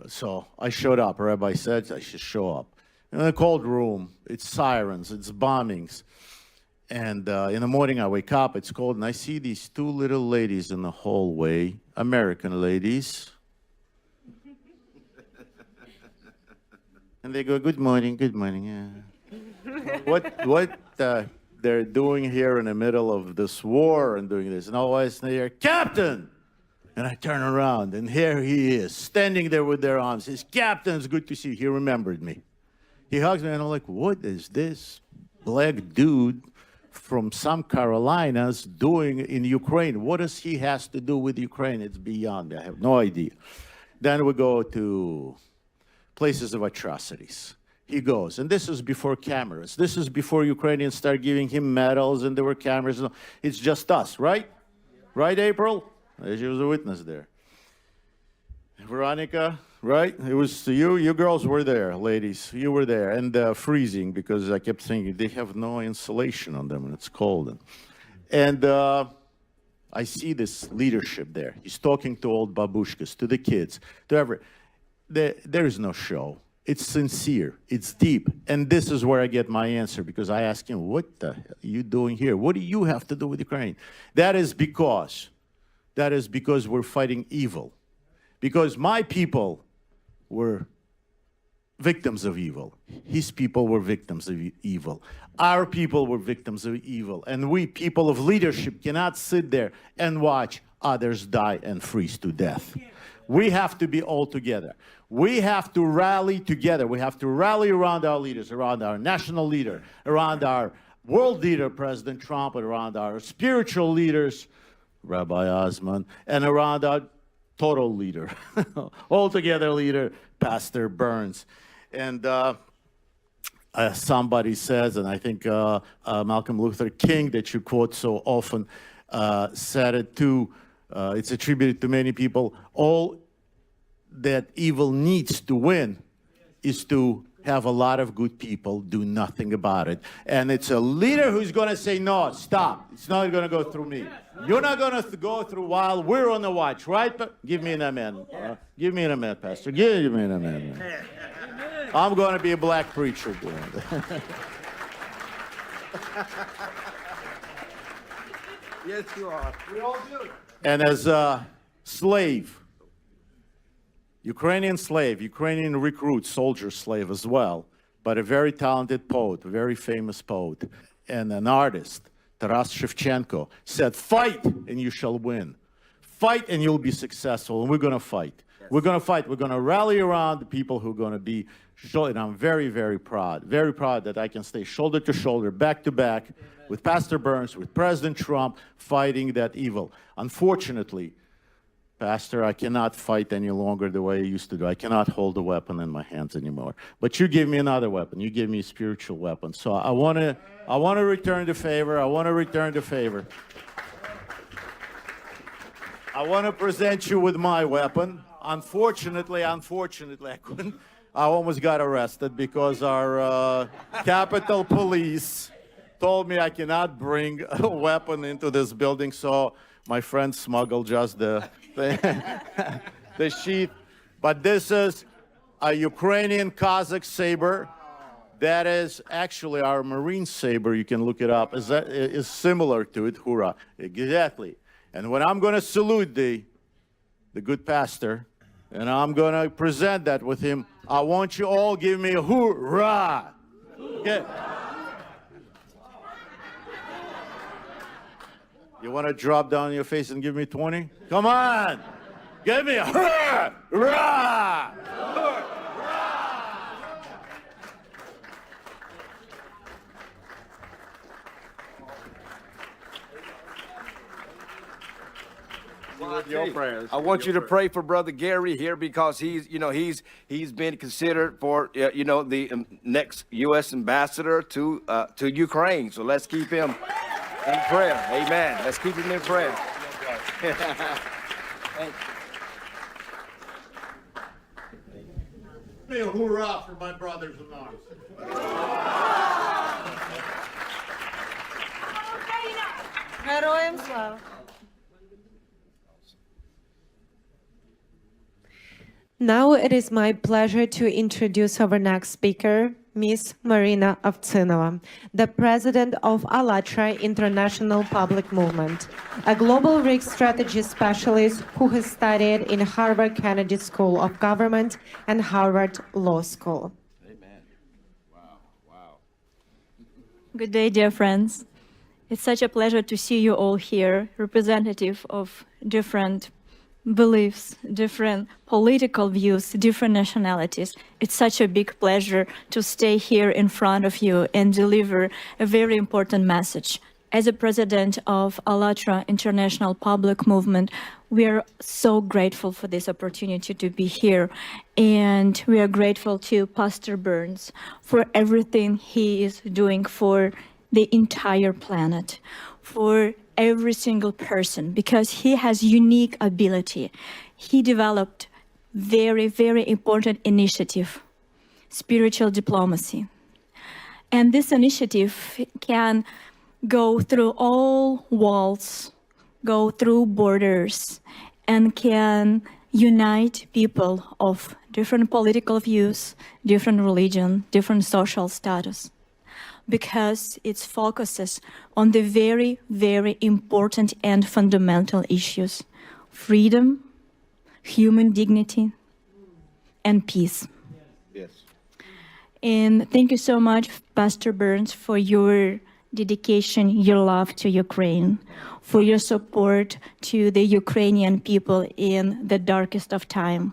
so I showed up. Rabbi said I should show up. In a cold room, it's sirens, it's bombings. And in the morning, I wake up, it's cold, and I see these 2 little ladies in the hallway, American ladies. And they go, good morning, yeah. What they're doing here in the middle of this war and doing this. And always they hear, Captain! And I turn around, and here he is, standing there with their arms. He says, Captain, it's good to see you. He remembered me. He hugs me, and I'm like, what is this black dude from some Carolinas doing in Ukraine? What does he has to do with Ukraine? It's beyond me. I have no idea. Then we go to places of atrocities. He goes, and this is before cameras. This is before Ukrainians start giving him medals, and there were cameras. It's just us, right? Right, April? She was a witness there. Veronica, right? It was you. You girls were there, ladies. You were there. And freezing, because I kept thinking they have no insulation on them and it's cold. And I see this leadership there. He's talking to old babushkas, to the kids, to everyone. There is no show. It's sincere. It's deep. And this is where I get my answer, because I ask him, what the hell are you doing here? What do you have to do with Ukraine? That is because we're fighting evil. Because my people were victims of evil. His people were victims of evil. Our people were victims of evil. And we, people of leadership, cannot sit there and watch others die and freeze to death. We have to be all together. We have to rally together. We have to rally around our leaders, around our national leader, around our world leader, President Trump, and around our spiritual leaders, Rabbi Osman, and around our total leader, altogether leader, Pastor Burns. And somebody says, and I think Malcolm Luther King, that you quote so often, said it too. It's attributed to many people. All that evil needs to win is to have a lot of good people do nothing about it. And it's a leader who's going to say, no, stop. It's not going to go through me. You're not going to go through while we're on the watch, right? Give me an amen. Give me an amen, Pastor. Give me an amen. I'm going to be a black preacher doing that.
Yes, you are.
And as a slave, Ukrainian slave, Ukrainian recruit, soldier slave as well, but a very talented poet, a very famous poet, and an artist, Taras Shevchenko, said, fight and you shall win. Fight and you'll be successful, and we're going to fight. We're going to fight. We're going to rally around the people who are going to be, and I'm very, very proud that I can stay shoulder to shoulder, back to back, with Pastor Burns, with President Trump, fighting that evil. Unfortunately, Pastor, I cannot fight any longer the way I used to do. I cannot hold a weapon in my hands anymore. But you gave me another weapon. You gave me a spiritual weapon. So I want to return the favor. I want to return the favor. I want to present you with my weapon. Unfortunately, I couldn't. I almost got arrested because our Capitol Police told me I cannot bring a weapon into this building, so my friend smuggled just the sheath. But this is a Ukrainian Cossack saber. That is actually our Marine saber. You can look it up. Is similar to it. Hurrah! Exactly. And when I'm going to salute the good pastor, and I'm going to present that with him, I want you all give me a hoorah. Okay. You want to drop down your face and give me 20? Come on. Give me a hoorah.
Your prayers. I want you to pray for Brother Gary here because he's been considered for the next U.S. ambassador to Ukraine. So let's keep him in prayer. Amen. Let's keep him in prayer.
Give me a hoorah for my brothers in arms.
Героям слава! Now it is my pleasure to introduce our next speaker, Ms. Marina Ovtsinova, the president of ALLATRA International Public Movement, a global risk strategy specialist who has studied in Harvard Kennedy School of Government and Harvard Law School.
Amen. Wow.
Good day, dear friends. It's such a pleasure to see you all here, representative of different beliefs, different political views, different nationalities. It's such a big pleasure to stay here in front of you and deliver a very important message. As a president of ALLATRA International Public Movement, we are so grateful for this opportunity to be here. And we are grateful to Pastor Burns for everything he is doing for the entire planet, for every single person, because he has unique ability. He developed very, very important initiative, spiritual diplomacy. And this initiative can go through all walls, go through borders, and can unite people of different political views, different religion, different social status, because it focuses on the very, very important and fundamental issues: freedom, human dignity, and peace.
Yes.
And thank you so much, Pastor Burns, for your dedication, your love to Ukraine, for your support to the Ukrainian people in the darkest of time.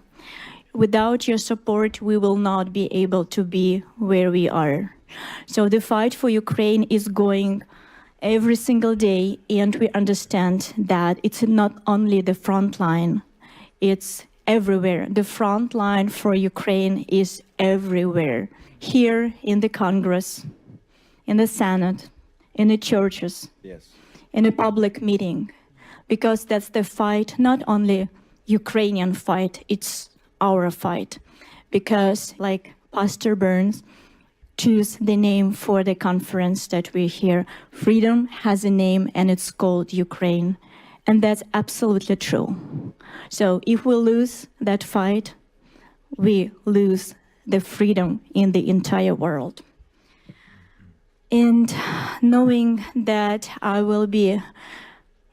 Without your support, we will not be able to be where we are. So the fight for Ukraine is going every single day, and we understand that it's not only the front line, it's everywhere. The front line for Ukraine is everywhere. Here in the Congress, in the Senate, in the churches,
Yes.
in a public meeting, because that's the fight, not only Ukrainian fight, it's our fight. Because like Pastor Burns choose the name for the conference that we're here, freedom has a name and it's called Ukraine. And that's absolutely true. So if we lose that fight, we lose the freedom in the entire world. And knowing that I will be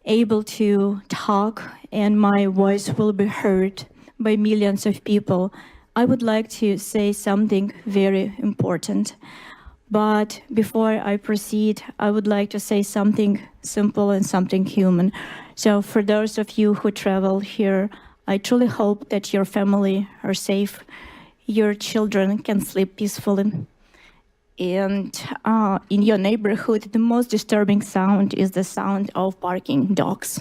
able to talk and my voice will be heard by millions of people, I would like to say something very important. But before I proceed, I would like to say something simple and something human. So for those of you who travel here, I truly hope that your family are safe, your children can sleep peacefully. And in your neighborhood, the most disturbing sound is the sound of barking dogs.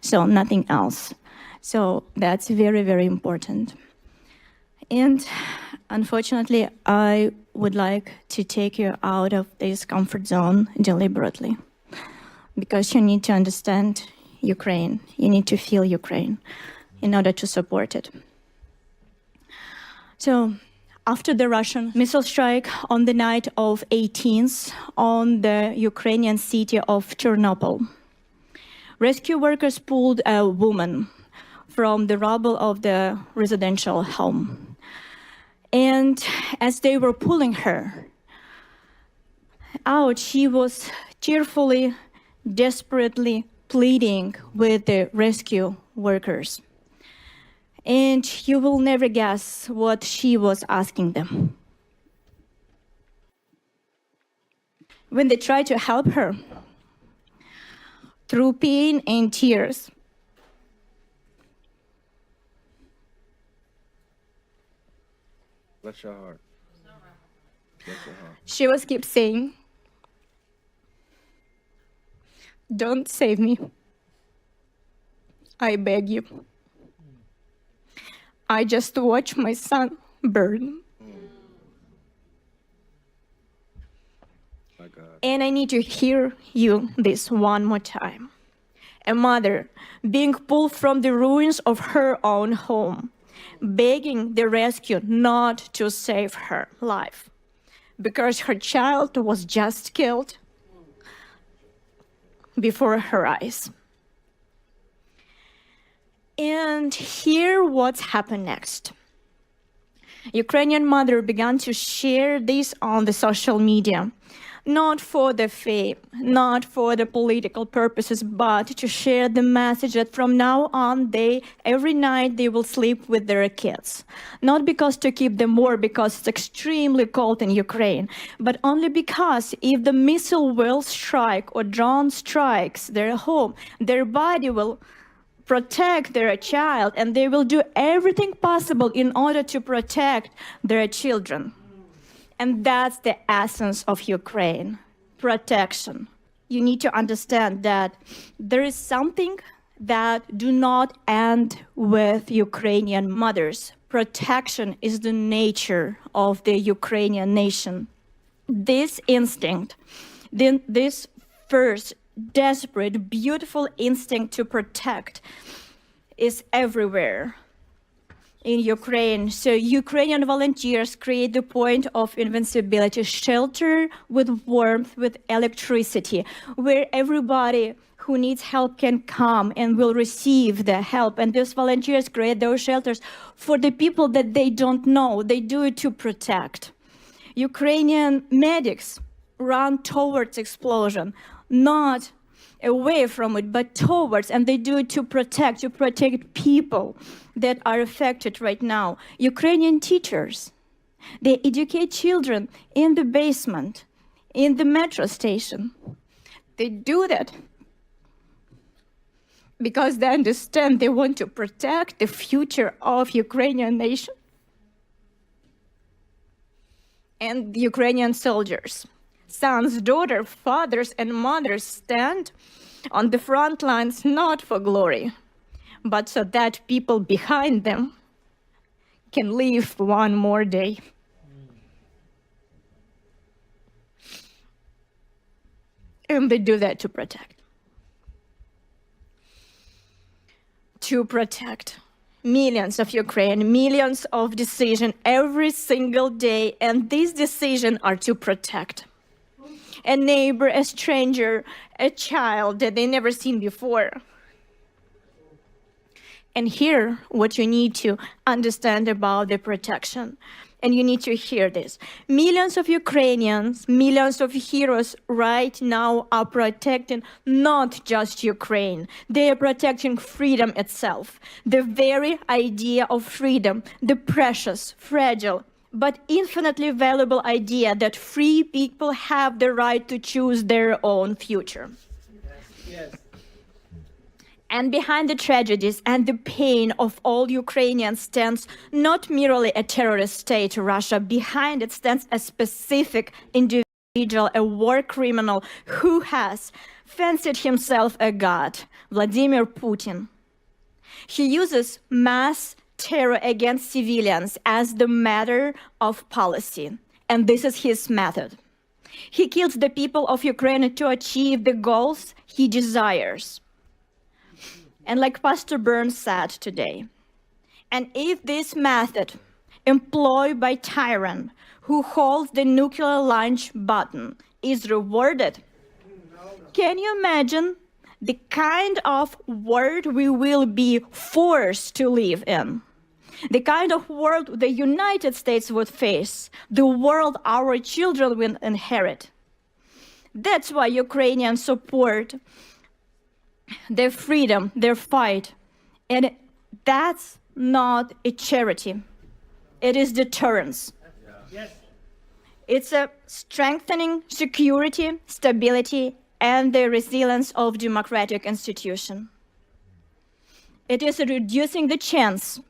So nothing else. So that's very, very important. And unfortunately, I would like to take you out of this comfort zone deliberately, because you need to understand Ukraine. You need to feel Ukraine in order to support it. So after the Russian missile strike on the night of 18th on the Ukrainian city of Chernobyl, rescue workers pulled a woman from the rubble of the residential home. And as they were pulling her out, she was tearfully, desperately pleading with the rescue workers. And you will never guess what she was asking them. When they tried to help her, through pain and tears,
Bless your heart. Bless your heart.
she was keep saying, "Don't save me. I beg you. I just watch my son burn.
My God.
And I need to hear you this one more time. A mother being pulled from the ruins of her own home, begging the rescue not to save her life because her child was just killed before her eyes. And here what's happened next. Ukrainian mother began to share this on the social media, not for the fame, not for the political purposes, but to share the message that from now on, every night they will sleep with their kids. Not because to keep them warm, because it's extremely cold in Ukraine, but only because if the missile will strike or drone strikes their home, their body will protect their child, and they will do everything possible in order to protect their children. And that's the essence of Ukraine, protection. You need to understand that there is something that do not end with Ukrainian mothers. Protection is the nature of the Ukrainian nation. This instinct, this first desperate, beautiful instinct to protect is everywhere in Ukraine. So Ukrainian volunteers create the point of invincibility, shelter with warmth, with electricity, where everybody who needs help can come and will receive the help. And these volunteers create those shelters for the people that they don't know. They do it to protect. Ukrainian medics run towards explosion, not away from it, but towards, and they do it to protect people that are affected right now. Ukrainian teachers, they educate children in the basement, in the metro station. They do that because they understand they want to protect the future of Ukrainian nation. And the Ukrainian soldiers, sons, daughters, fathers, and mothers stand on the front lines not for glory, but so that people behind them can live one more day. And they do that to protect. To protect millions of Ukraine, millions of decisions every single day, and these decisions are to protect a neighbor, a stranger, a child that they never seen before. And here, what you need to understand about the protection and you need to hear this. Millions of Ukrainians, millions of heroes right now are protecting not just Ukraine. They are protecting freedom itself, the very idea of freedom, the precious, fragile, but infinitely valuable idea that free people have the right to choose their own future.
Yes.
And behind the tragedies and the pain of all Ukrainians stands not merely a terrorist state, Russia. Behind it stands a specific individual, a war criminal who has fancied himself a god, Vladimir Putin. He uses mass terror against civilians as the matter of policy, and this is his method. He kills the people of Ukraine to achieve the goals he desires. And like Pastor Burns said today, and if this method employed by tyrant who holds the nuclear launch button is rewarded, can you imagine the kind of world we will be forced to live in? The kind of world the United States would face, the world our children will inherit. That's why Ukrainians support their freedom, their fight. And that's not a charity. It is deterrence.
Yes.
It's a strengthening security, stability, and the resilience of democratic institutions. It is reducing the chance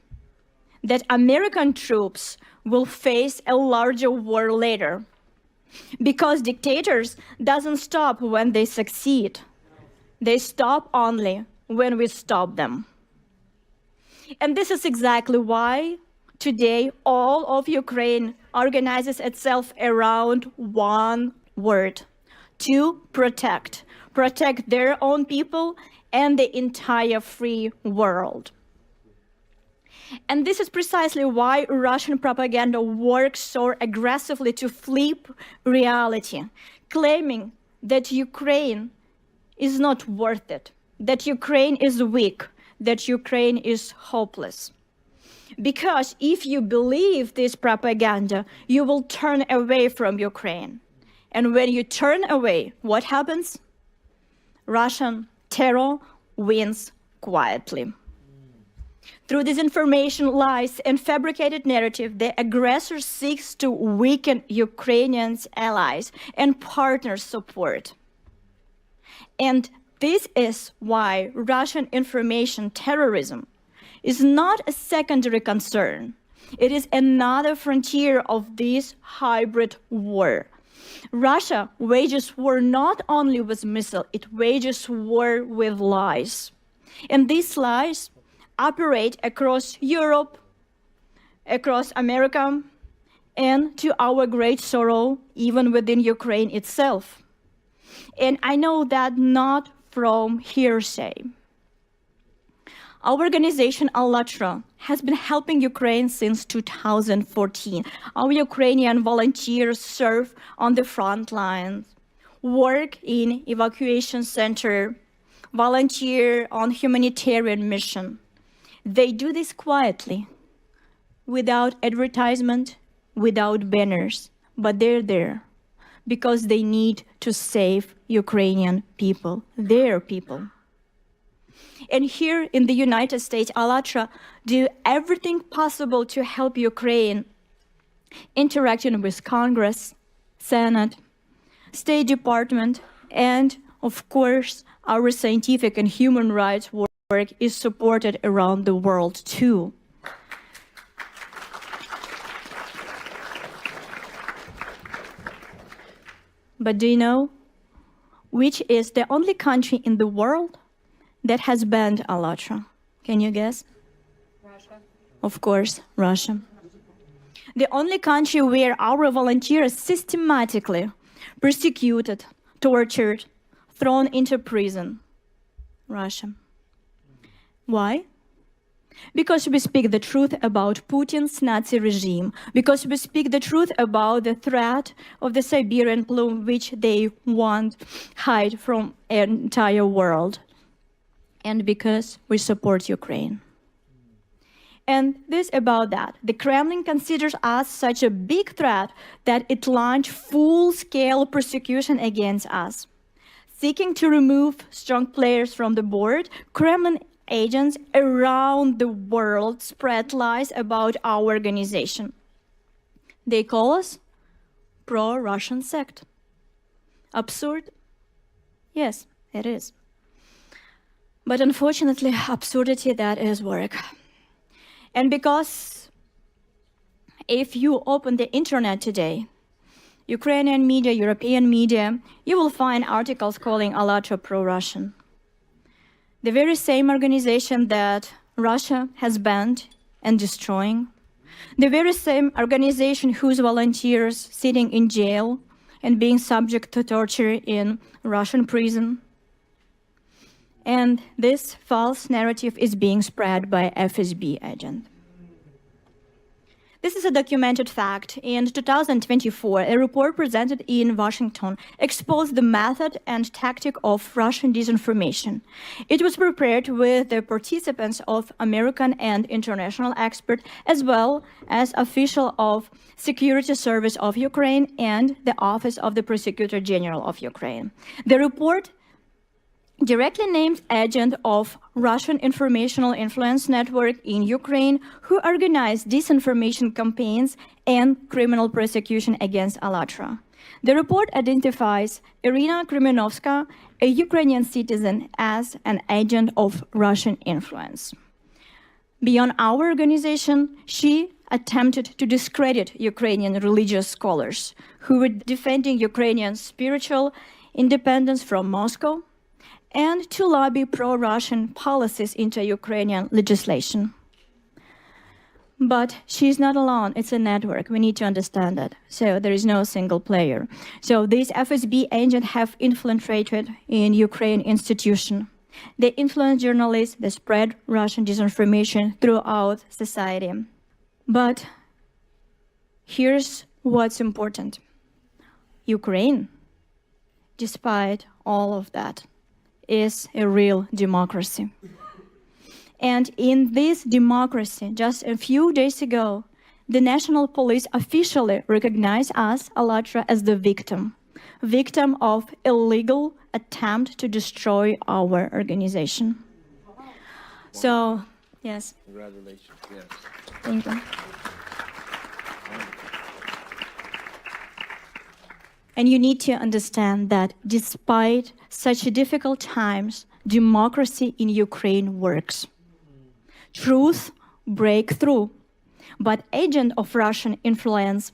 that American troops will face a larger war later. Because dictators doesn't stop when they succeed. They stop only when we stop them. And this is exactly why today all of Ukraine organizes itself around one word: to protect. Protect their own people and the entire free world. And this is precisely why Russian propaganda works so aggressively to flip reality, claiming that Ukraine is not worth it, that Ukraine is weak, that Ukraine is hopeless. Because if you believe this propaganda, you will turn away from Ukraine. And when you turn away, what happens? Russian terror wins quietly. Through disinformation, lies, and fabricated narrative, the aggressor seeks to weaken Ukrainians' allies and partners' support. And this is why Russian information terrorism is not a secondary concern. It is another frontier of this hybrid war. Russia wages war not only with missiles, it wages war with lies. And these lies operate across Europe, across America, and to our great sorrow, even within Ukraine itself. And I know that not from hearsay. Our organization, ALLATRA, has been helping Ukraine since 2014. Our Ukrainian volunteers serve on the front lines, work in evacuation center, volunteer on humanitarian mission. They do this quietly, without advertisement, without banners, but they're there because they need to save Ukrainian people, their people. And here in the United States, ALLATRA do everything possible to help Ukraine, interacting with Congress, Senate, State Department, and of course, our scientific and human rights work is supported around the world too. But do you know which is the only country in the world that has banned ALLATRA? Can you guess? Russia. Of course, Russia. The only country where our volunteers systematically persecuted, tortured, thrown into prison. Russia. Why? Because we speak the truth about Putin's Nazi regime, because we speak the truth about the threat of the Siberian plume, which they want hide from the entire world, and because we support Ukraine. And this about that. The Kremlin considers us such a big threat that it launched full-scale persecution against us. Seeking to remove strong players from the board, Kremlin agents around the world spread lies about our organization. They call us pro-Russian sect. Absurd? Yes, it is. But unfortunately, absurdity, that is work. And because if you open the internet today, Ukrainian media, European media, you will find articles calling ALLATRA pro-Russian. The very same organization that Russia has banned and destroying, the very same organization whose volunteers sitting in jail and being subject to torture in Russian prison. And this false narrative is being spread by FSB agent. This is a documented fact. In 2024, a report presented in Washington exposed the method and tactic of Russian disinformation. It was prepared with the participants of American and international experts, as well as officials of Security Service of Ukraine and the Office of the Prosecutor General of Ukraine. The report directly named agent of Russian informational influence network in Ukraine who organized disinformation campaigns and criminal prosecution against ALLATRA. The report identifies Irina Krymenovska, a Ukrainian citizen, as an agent of Russian influence. Beyond our organization, she attempted to discredit Ukrainian religious scholars who were defending Ukrainian spiritual independence from Moscow, and to lobby pro-Russian policies into Ukrainian legislation. But she's not alone, it's a network, we need to understand that. So there is no single player. So these FSB agents have infiltrated in Ukraine institution. They influence journalists, they spread Russian disinformation throughout society. But here's what's important. Ukraine, despite all of that, is a real democracy. And in this democracy, just a few days ago, the national police officially recognized us, ALLATRA, as the victim of illegal attempt to destroy our organization. So, yes.
Congratulations. Yes.
Thank you. And you need to understand that despite such difficult times, democracy in Ukraine works. Truth breaks through. But agents of Russian influence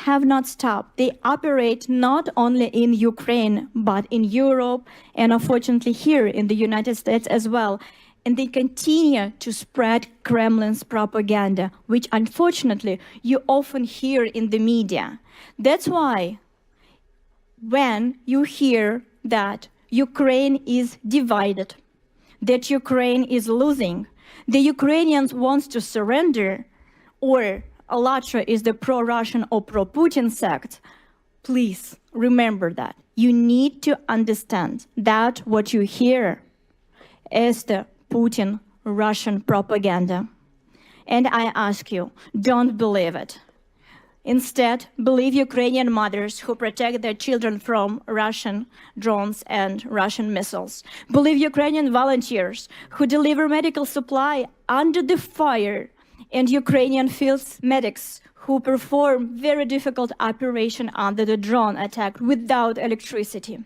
have not stopped. They operate not only in Ukraine, but in Europe, and unfortunately here in the United States as well. And they continue to spread Kremlin's propaganda, which unfortunately you often hear in the media. That's why when you hear that Ukraine is divided, that Ukraine is losing, the Ukrainians want to surrender, or ALLATRA is the pro-Russian or pro-Putin sect, please remember that. You need to understand that what you hear is the Putin Russian propaganda. And I ask you, don't believe it. Instead, believe Ukrainian mothers who protect their children from Russian drones and Russian missiles. Believe Ukrainian volunteers who deliver medical supply under the fire, and Ukrainian field medics who perform very difficult operation under the drone attack without electricity.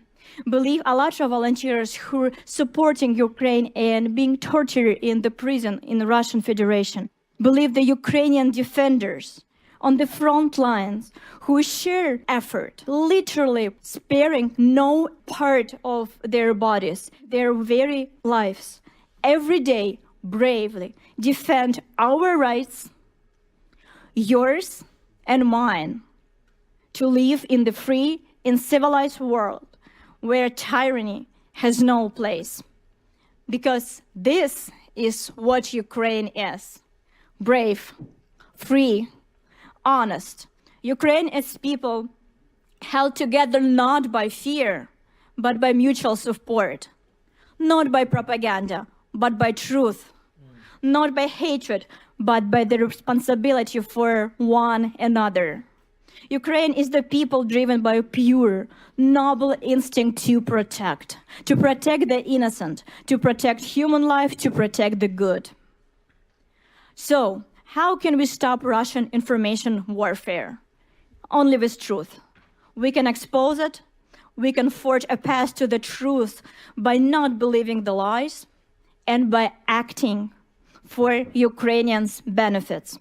Believe ALLATRA volunteers who are supporting Ukraine and being tortured in the prison in the Russian Federation. Believe the Ukrainian defenders on the front lines who share effort, literally sparing no part of their bodies, their very lives, every day bravely defend our rights, yours and mine, to live in the free and civilized world where tyranny has no place. Because this is what Ukraine is: brave, free, honest. Ukraine is people held together not by fear, but by mutual support, not by propaganda, but by truth, not by hatred, but by the responsibility for one another. Ukraine is the people driven by a pure, noble instinct to protect the innocent, to protect human life, to protect the good. So, how can we stop Russian information warfare? Only with truth. We can expose it. We can forge a path to the truth by not believing the lies and by acting for Ukrainians' benefits.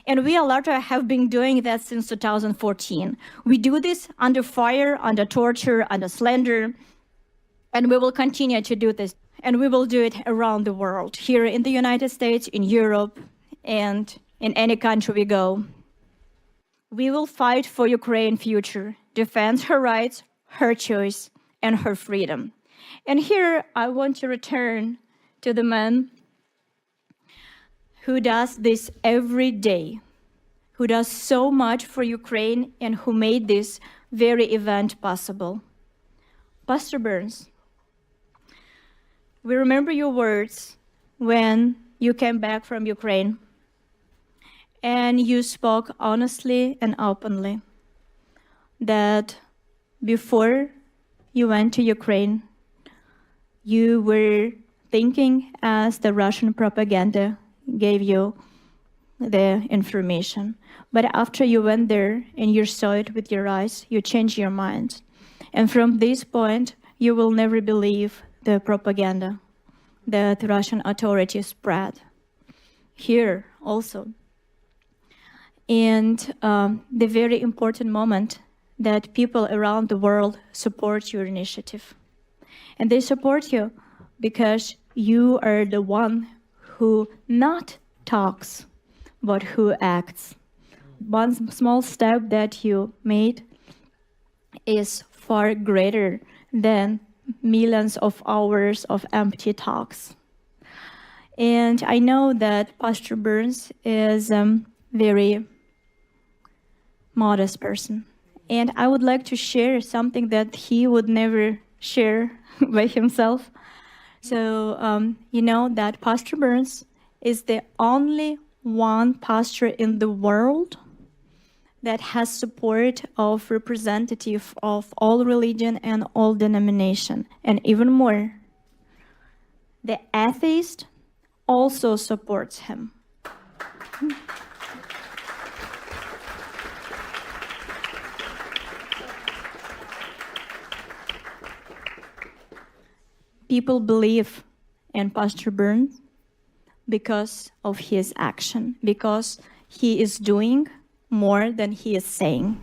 And we, ALLATRA, have been doing that since 2014. We do this under fire, under torture, under slander, and we will continue to do this. And we will do it around the world, here in the United States, in Europe, and in any country we go. We will fight for Ukraine's future, defend her rights, her choice, and her freedom. And here I want to return to the man who does this every day, who does so much for Ukraine and who made this very event possible. Pastor Burns, we remember your words when you came back from Ukraine and you spoke honestly and openly that before you went to Ukraine, you were thinking as the Russian propaganda gave you the information. But after you went there and you saw it with your eyes, you changed your mind. And from this point, you will never believe the propaganda that Russian authorities spread. Here also. And the very important moment that people around the world support your initiative. And they support you because you are the one who not talks, but who acts. One small step that you made is far greater than millions of hours of empty talks. And I know that Pastor Burns is a very modest person. And I would like to share something that he would never share by himself. So, you know that Pastor Burns is the only one pastor in the world that has support of representative of all religion and all denomination. And even more, the atheist also supports him. People believe in Pastor Burns because of his action, because he is doing more than he is saying.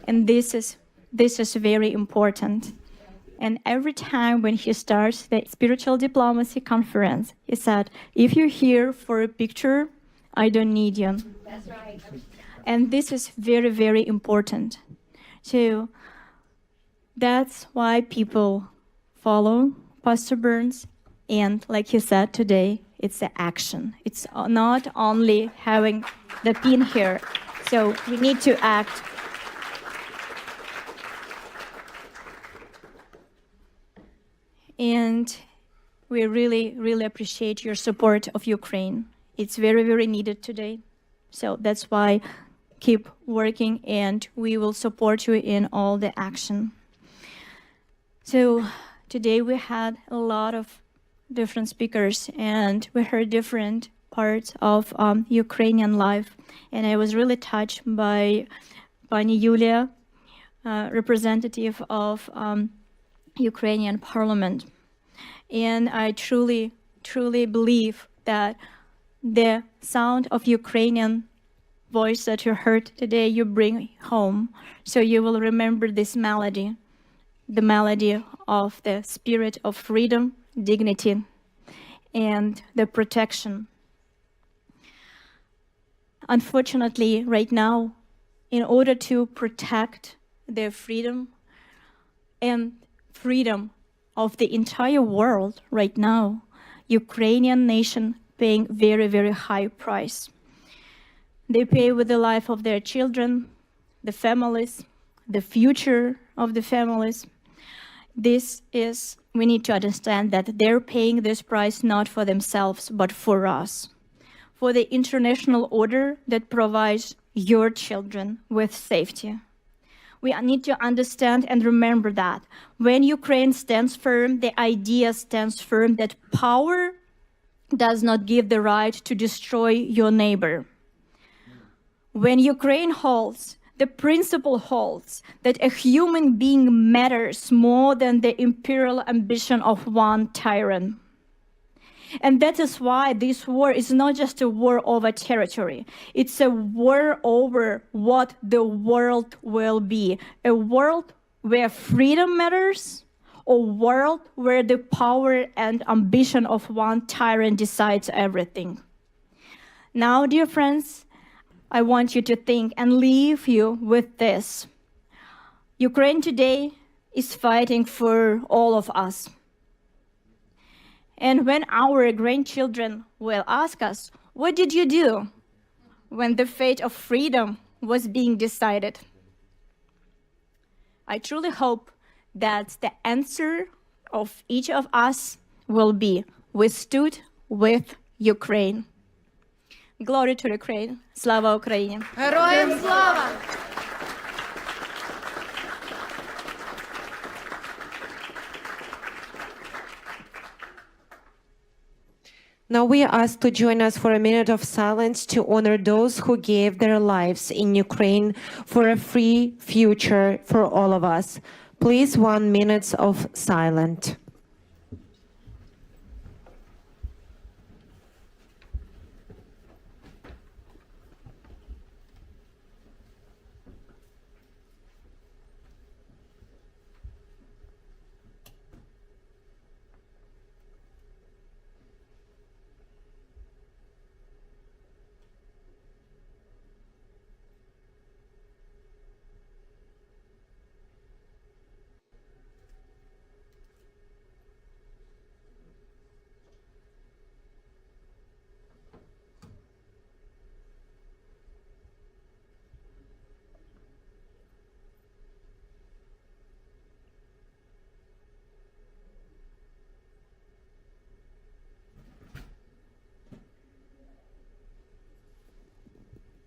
And this is very important. And every time when he starts the Spiritual Diplomacy Conference, he said, if you're here for a picture, I don't need you. That's right. And this is very, very important. So that's why people follow Pastor Burns. And like he said today, it's the action. It's not only having the pin here. So we need to act. And we really, really appreciate your support of Ukraine. It's very, very needed today. So that's why keep working and we will support you in all the action. So today we had a lot of different speakers and we heard different parts of Ukrainian life. And I was really touched by Pani Yulia, representative of Ukrainian parliament. And I truly, truly believe that the sound of Ukrainian voice that you heard today, you bring home. So you will remember this melody, the melody of the spirit of freedom, dignity, and the protection. Unfortunately, right now, in order to protect their freedom and freedom of the entire world right now, Ukrainian nation paying very, very high price. They pay with the life of their children, the families, the future of the families. We need to understand that they're paying this price not for themselves, but for us for the international order that provides your children with safety. We need to understand and remember that when Ukraine stands firm, the idea stands firm that power does not give the right to destroy your neighbor. When Ukraine holds, the principle holds that a human being matters more than the imperial ambition of one tyrant. And that is why this war is not just a war over territory. It's a war over what the world will be. A world where freedom matters, a world where the power and ambition of one tyrant decides everything. Now, dear friends, I want you to think and leave you with this. Ukraine today is fighting for all of us. And when our grandchildren will ask us, what did you do when the fate of freedom was being decided? I truly hope that the answer of each of us will be, we stood with Ukraine. Glory to Ukraine. Slava Ukraini.
Героям слава! Now we are asked to join us for a minute of silence to honor those who gave their lives in Ukraine for a free future for all of us. Please, 1 minute of silence.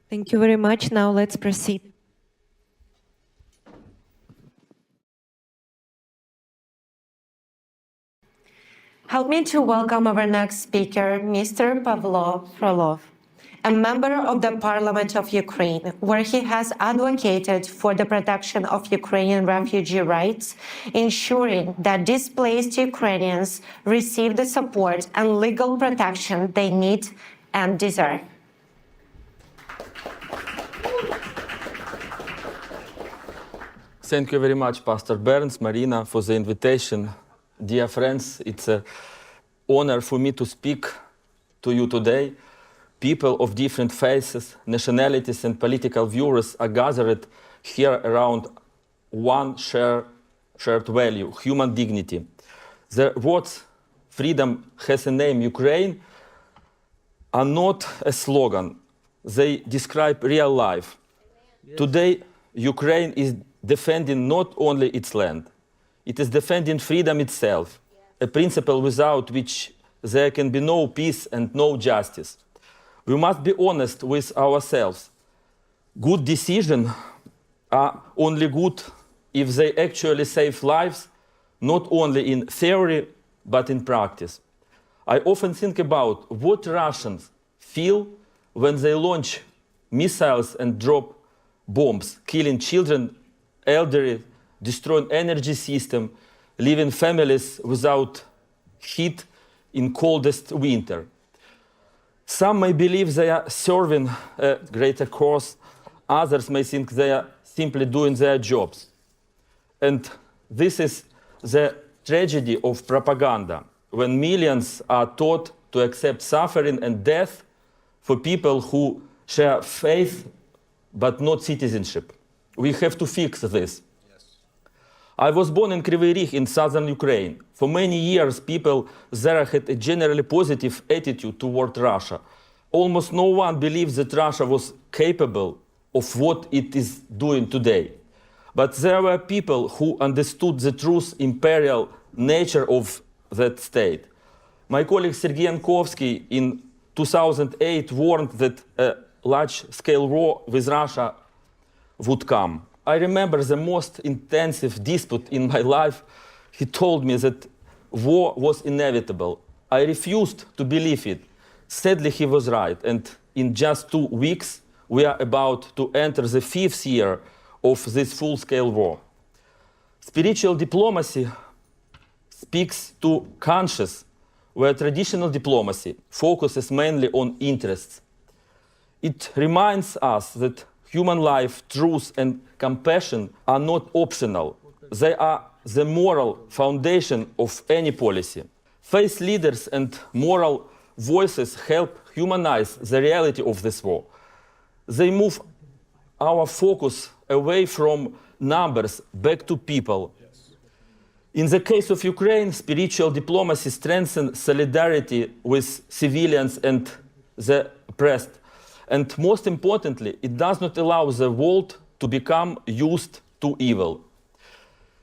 Thank you very much. Now let's proceed. Help me to welcome our next speaker, Mr. Pavlo Frolov, a member of the Parliament of Ukraine, where he has advocated for the protection of Ukrainian refugee rights, ensuring that displaced Ukrainians receive the support and legal protection they need and deserve.
Thank you very much, Pastor Burns, Marina, for the invitation. Dear friends, it's an honor for me to speak to you today. People of different faiths, nationalities, and political views are gathered here around one shared value, human dignity. The words "freedom has a name, Ukraine" are not a slogan. They describe real life. Yes. Today, Ukraine is defending not only its land, it is defending freedom itself, a principle without which there can be no peace and no justice. We must be honest with ourselves. Good decisions are only good if they actually save lives, not only in theory, but in practice. I often think about what Russians feel when they launch missiles and drop bombs, killing children, elderly, destroying energy system, leaving families without heat in coldest winter. Some may believe they are serving a greater cause. Others may think they are simply doing their jobs. And this is the tragedy of propaganda, when millions are taught to accept suffering and death for people who share faith but not citizenship. We have to fix this. Yes. I was born in Kryvyi Rih in southern Ukraine. For many years, people there had a generally positive attitude toward Russia. Almost no one believed that Russia was capable of what it is doing today. But there were people who understood the true imperial nature of that state. My colleague Sergei Yankovsky in 2008 warned that a large-scale war with Russia would come. I remember the most intensive dispute in my life. He told me that war was inevitable. I refused to believe it. Sadly, he was right, and in just 2 weeks, we are about to enter the 5th year of this full-scale war. Spiritual diplomacy speaks to conscience, where traditional diplomacy focuses mainly on interests. It reminds us that human life, truth, and compassion are not optional. They are the moral foundation of any policy. Faith leaders and moral voices help humanize the reality of this war. They move our focus away from numbers back to people. In the case of Ukraine, spiritual diplomacy strengthens solidarity with civilians and the oppressed. And most importantly, it does not allow the world to become used to evil.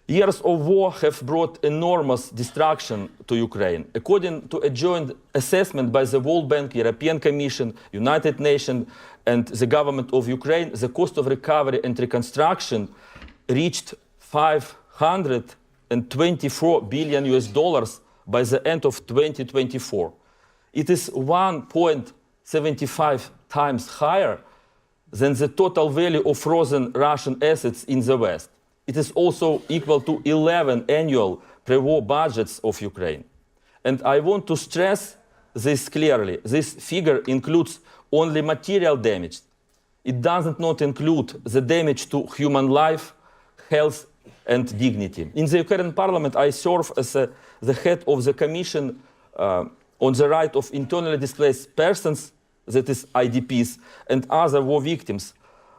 Years of war have brought enormous destruction to Ukraine. According to a joint assessment by the World Bank, European Commission, United Nations, and the government of Ukraine, the cost of recovery and reconstruction reached $524 billion by the end of 2024. It is 1.75 times higher than the total value of frozen Russian assets in the West. It is also equal to 11 annual pre-war budgets of Ukraine. And I want to stress this clearly. This figure includes only material damage. It does not include the damage to human life, health, and dignity. In the Ukrainian parliament, I serve as the head of the Commission on the Right of Internally Displaced Persons, that is IDPs, and other war victims.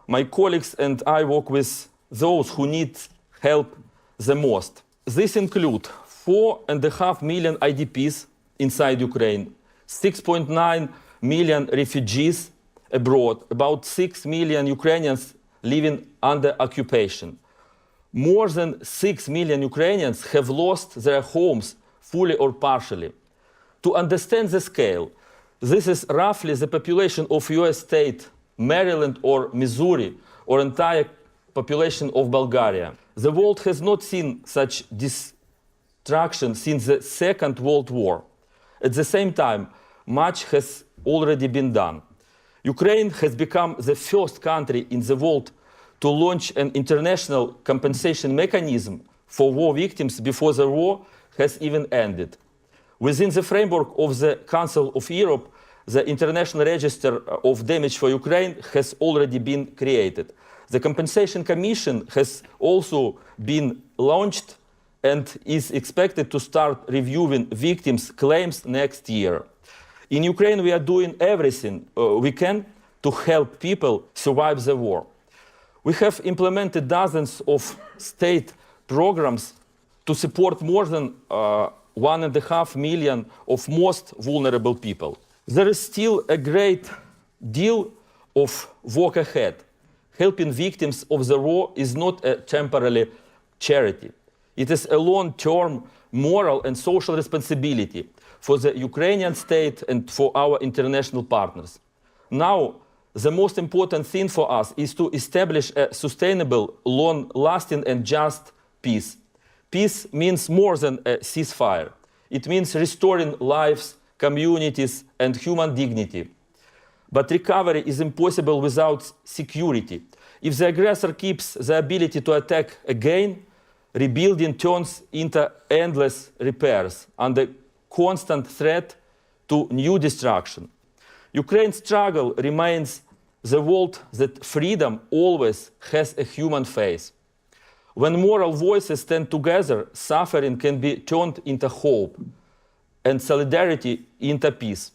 My colleagues and I work with those who need help the most. This includes 4.5 million IDPs inside Ukraine, 6.9 million refugees abroad, about 6 million Ukrainians living under occupation. More than 6 million Ukrainians have lost their homes fully or partially. To understand the scale, this is roughly the population of US state, Maryland or Missouri, or entire population of Bulgaria. The world has not seen such destruction since the Second World War. At the same time, much has already been done. Ukraine has become the first country in the world to launch an international compensation mechanism for war victims before the war has even ended. Within the framework of the Council of Europe, the International Register of Damage for Ukraine has already been created. The Compensation Commission has also been launched and is expected to start reviewing victims' claims next year. In Ukraine, we are doing everything we can to help people survive the war. We have implemented dozens of state programs to support more than 1.5 million of most vulnerable people. There is still a great deal of work ahead. Helping victims of the war is not a temporary charity. It is a long-term moral and social responsibility for the Ukrainian state and for our international partners. Now, the most important thing for us is to establish a sustainable, long-lasting and just peace. Peace means more than a ceasefire. It means restoring lives, communities, and human dignity. But recovery is impossible without security. If the aggressor keeps the ability to attack again, rebuilding turns into endless repairs under constant threat to new destruction. Ukraine's struggle reminds the world that freedom always has a human face. When moral voices stand together, suffering can be turned into hope and solidarity into peace.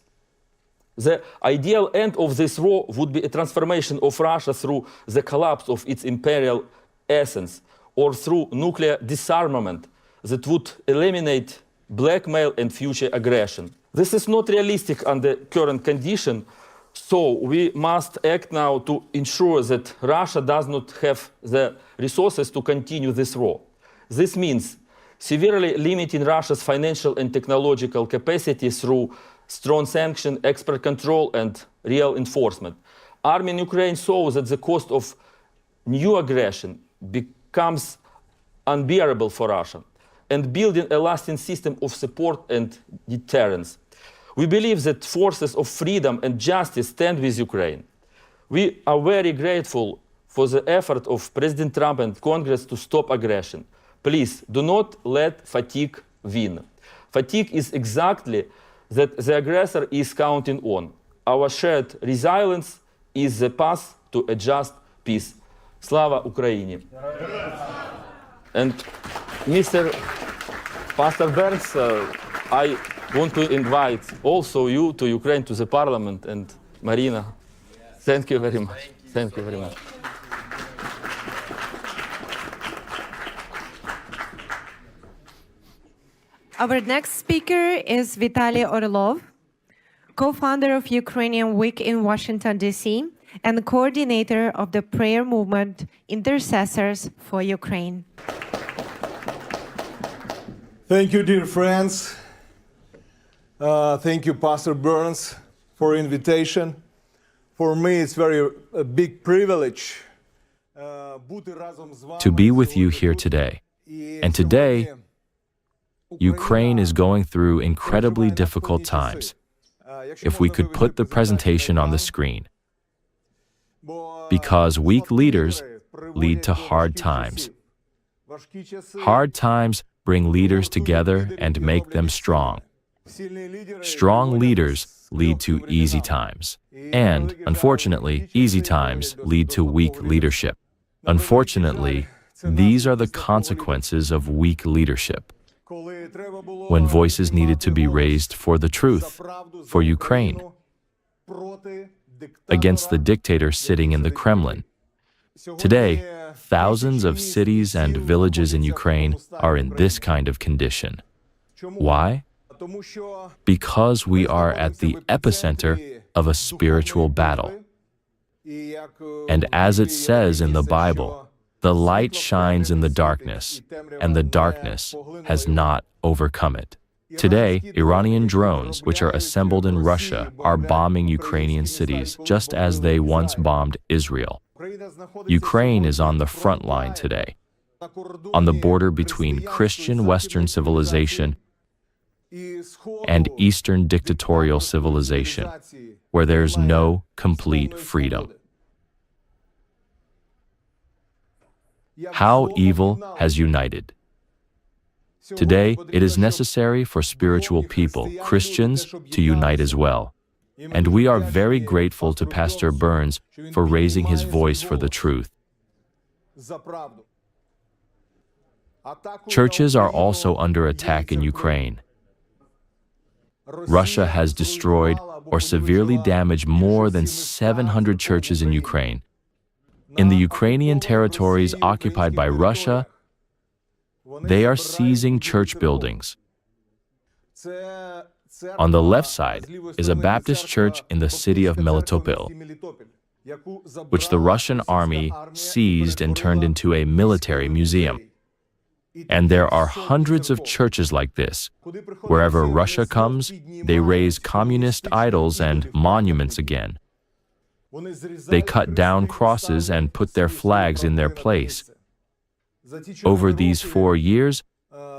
The ideal end of this war would be a transformation of Russia through the collapse of its imperial essence, or through nuclear disarmament that would eliminate blackmail and future aggression. This is not realistic under current conditions, so we must act now to ensure that Russia does not have the resources to continue this war. This means severely limiting Russia's financial and technological capacity through strong sanction, expert control, and real enforcement. Army in Ukraine saw that the cost of new aggression becomes unbearable for Russia, and building a lasting system of support and deterrence. We believe that forces of freedom and justice stand with Ukraine. We are very grateful for the effort of President Trump and Congress to stop aggression. Please do not let fatigue win. Fatigue is exactly that the aggressor is counting on. Our shared resilience is the path to a just peace. Slava Ukraini. And Mr. Pastor Burns, I want to invite also you to Ukraine, to the parliament, and Marina. Thank you very much. Thank you very much.
Our next speaker is Vitaly Orlov, co-founder of Ukrainian Week in Washington, D.C., and coordinator of the prayer movement Intercessors for Ukraine.
Thank you, dear friends. Thank you, Pastor Burns, for invitation. For me, it's a big privilege
to be with you here today. And today, Ukraine is going through incredibly difficult times. If we could put the presentation on the screen. Because weak leaders lead to hard times. Hard times bring leaders together and make them strong. Strong leaders lead to easy times. And, unfortunately, easy times lead to weak leadership. Unfortunately, these are the consequences of weak leadership. When voices needed to be raised for the truth, for Ukraine, against the dictator sitting in the Kremlin. Today, thousands of cities and villages in Ukraine are in this kind of condition. Why? Because we are at the epicenter of a spiritual battle. And as it says in the Bible, the light shines in the darkness, and the darkness has not overcome it. Today, Iranian drones, which are assembled in Russia, are bombing Ukrainian cities, just as they once bombed Israel. Ukraine is on the front line today, on the border between Christian Western civilization and Eastern dictatorial civilization, where there's no complete freedom. How evil has united. Today, it is necessary for spiritual people, Christians, to unite as well. And we are very grateful to Pastor Burns for raising his voice for the truth. Churches are also under attack in Ukraine. Russia has destroyed or severely damaged more than 700 churches in Ukraine. In the Ukrainian territories occupied by Russia, they are seizing church buildings. On the left side is a Baptist church in the city of Melitopol, which the Russian army seized and turned into a military museum. And there are hundreds of churches like this. Wherever Russia comes, they raise communist idols and monuments again. They cut down crosses and put their flags in their place. Over these 4 years,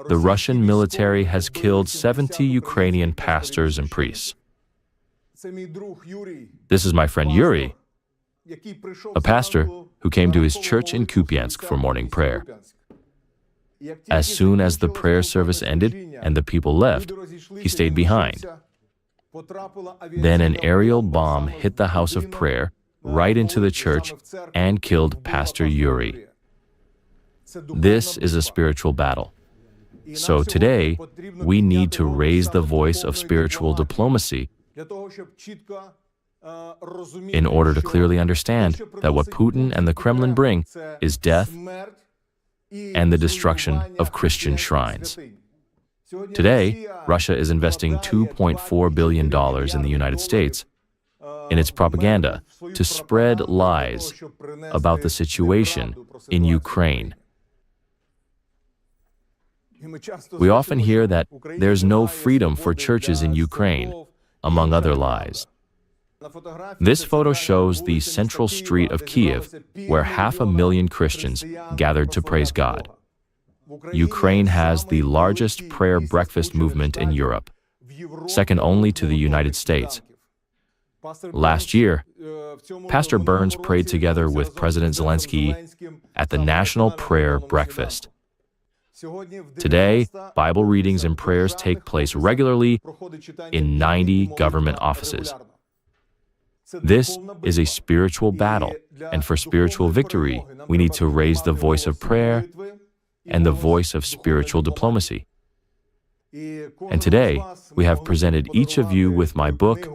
the Russian military has killed 70 Ukrainian pastors and priests. This is my friend Yuri, a pastor who came to his church in Kupiansk for morning prayer. As soon as the prayer service ended and the people left, he stayed behind. Then an aerial bomb hit the house of prayer right into the church and killed Pastor Yuri. This is a spiritual battle. So today, we need to raise the voice of spiritual diplomacy in order to clearly understand that what Putin and the Kremlin bring is death and the destruction of Christian shrines. Today, Russia is investing $2.4 billion in the United States in its propaganda to spread lies about the situation in Ukraine. We often hear that there's no freedom for churches in Ukraine, among other lies. This photo shows the central street of Kiev, where 500,000 Christians gathered to praise God. Ukraine has the largest prayer breakfast movement in Europe, second only to the United States. Last year, Pastor Burns prayed together with President Zelensky at the National Prayer Breakfast. Today, Bible readings and prayers take place regularly in 90 government offices. This is a spiritual battle, and for spiritual victory, we need to raise the voice of prayer and the voice of spiritual diplomacy. And today, we have presented each of you with my book,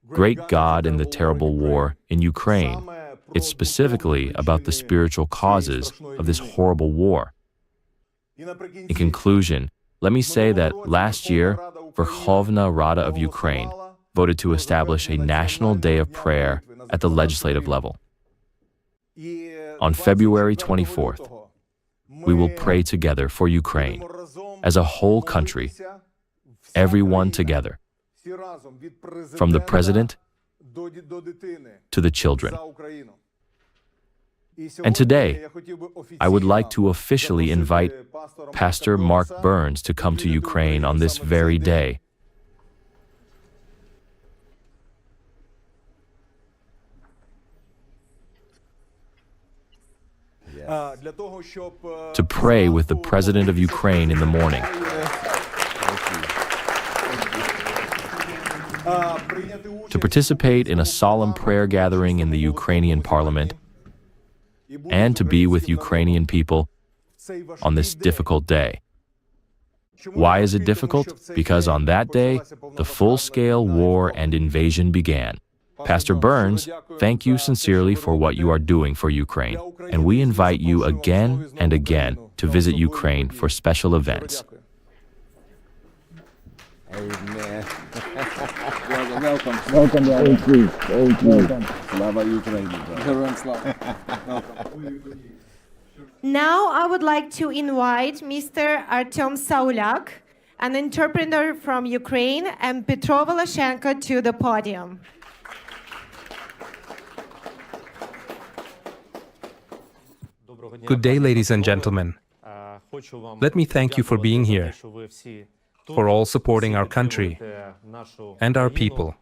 Great God in the Terrible War in Ukraine. It's specifically about the spiritual causes of this horrible war. In conclusion, let me say that last year, Verkhovna Rada of Ukraine voted to establish a national day of prayer at the legislative level. On February 24th, we will pray together for Ukraine as a whole country, everyone together, from the president to the children. And today, I would like to officially invite Pastor Mark Burns to come to Ukraine on this very day. To pray with the President of Ukraine in the morning. To participate in a solemn prayer gathering in the Ukrainian parliament, and to be with Ukrainian people on this difficult day. Why is it difficult? Because on that day, the full-scale war and invasion began. Pastor Burns, thank you sincerely for what you are doing for Ukraine, and we invite you again and again to visit Ukraine for special events.
Amen.
Welcome.
Thank you. Slava Ukraine.
Now I would like to invite Mr. Artem Saulyak, an interpreter from Ukraine, and Petro Voloshenko to the podium.
Good day, ladies and gentlemen. Let me thank you for being here, for all supporting our country and our people.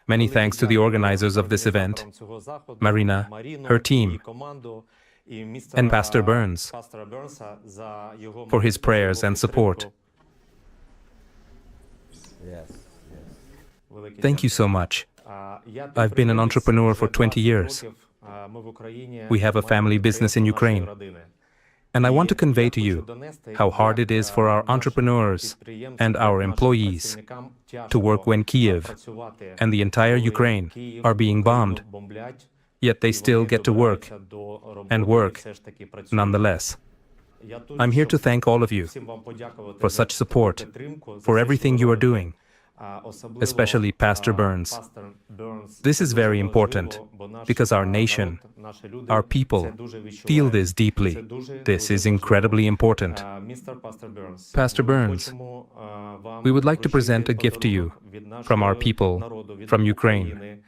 Many thanks to the organizers of this event, Marina, her team, and Pastor Burns for his prayers and support. Thank you so much. I've been an entrepreneur for 20 years. We have a family business in Ukraine. And I want to convey to you how hard it is for our entrepreneurs and our employees to work when Kiev and the entire Ukraine are being bombed, yet they still get to work and work nonetheless. I'm here to thank all of you for such support, for everything you are doing, especially Pastor Burns. This is very important because our nation, our people, feel this deeply. This is incredibly important. Pastor Burns, we would like to present a gift to you from our people, from Ukraine.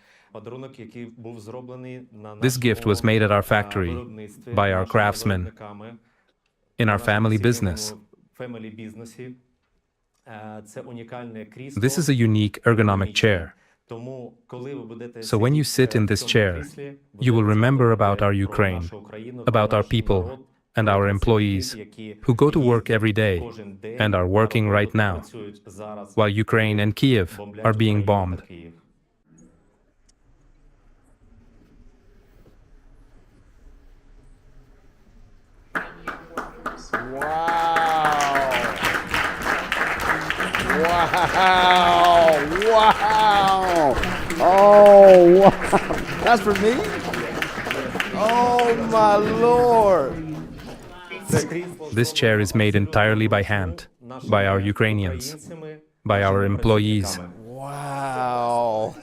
This gift was made at our factory by our craftsmen in our family business. This is a unique ergonomic chair. So when you sit in this chair, you will remember about our Ukraine, about our people and our employees who go to work every day and are working right now, while Ukraine and Kiev are being bombed.
Wow! Wow! Oh, wow! That's for me? Oh, my Lord!
This chair is made entirely by hand, by our Ukrainians, by our employees.
Wow!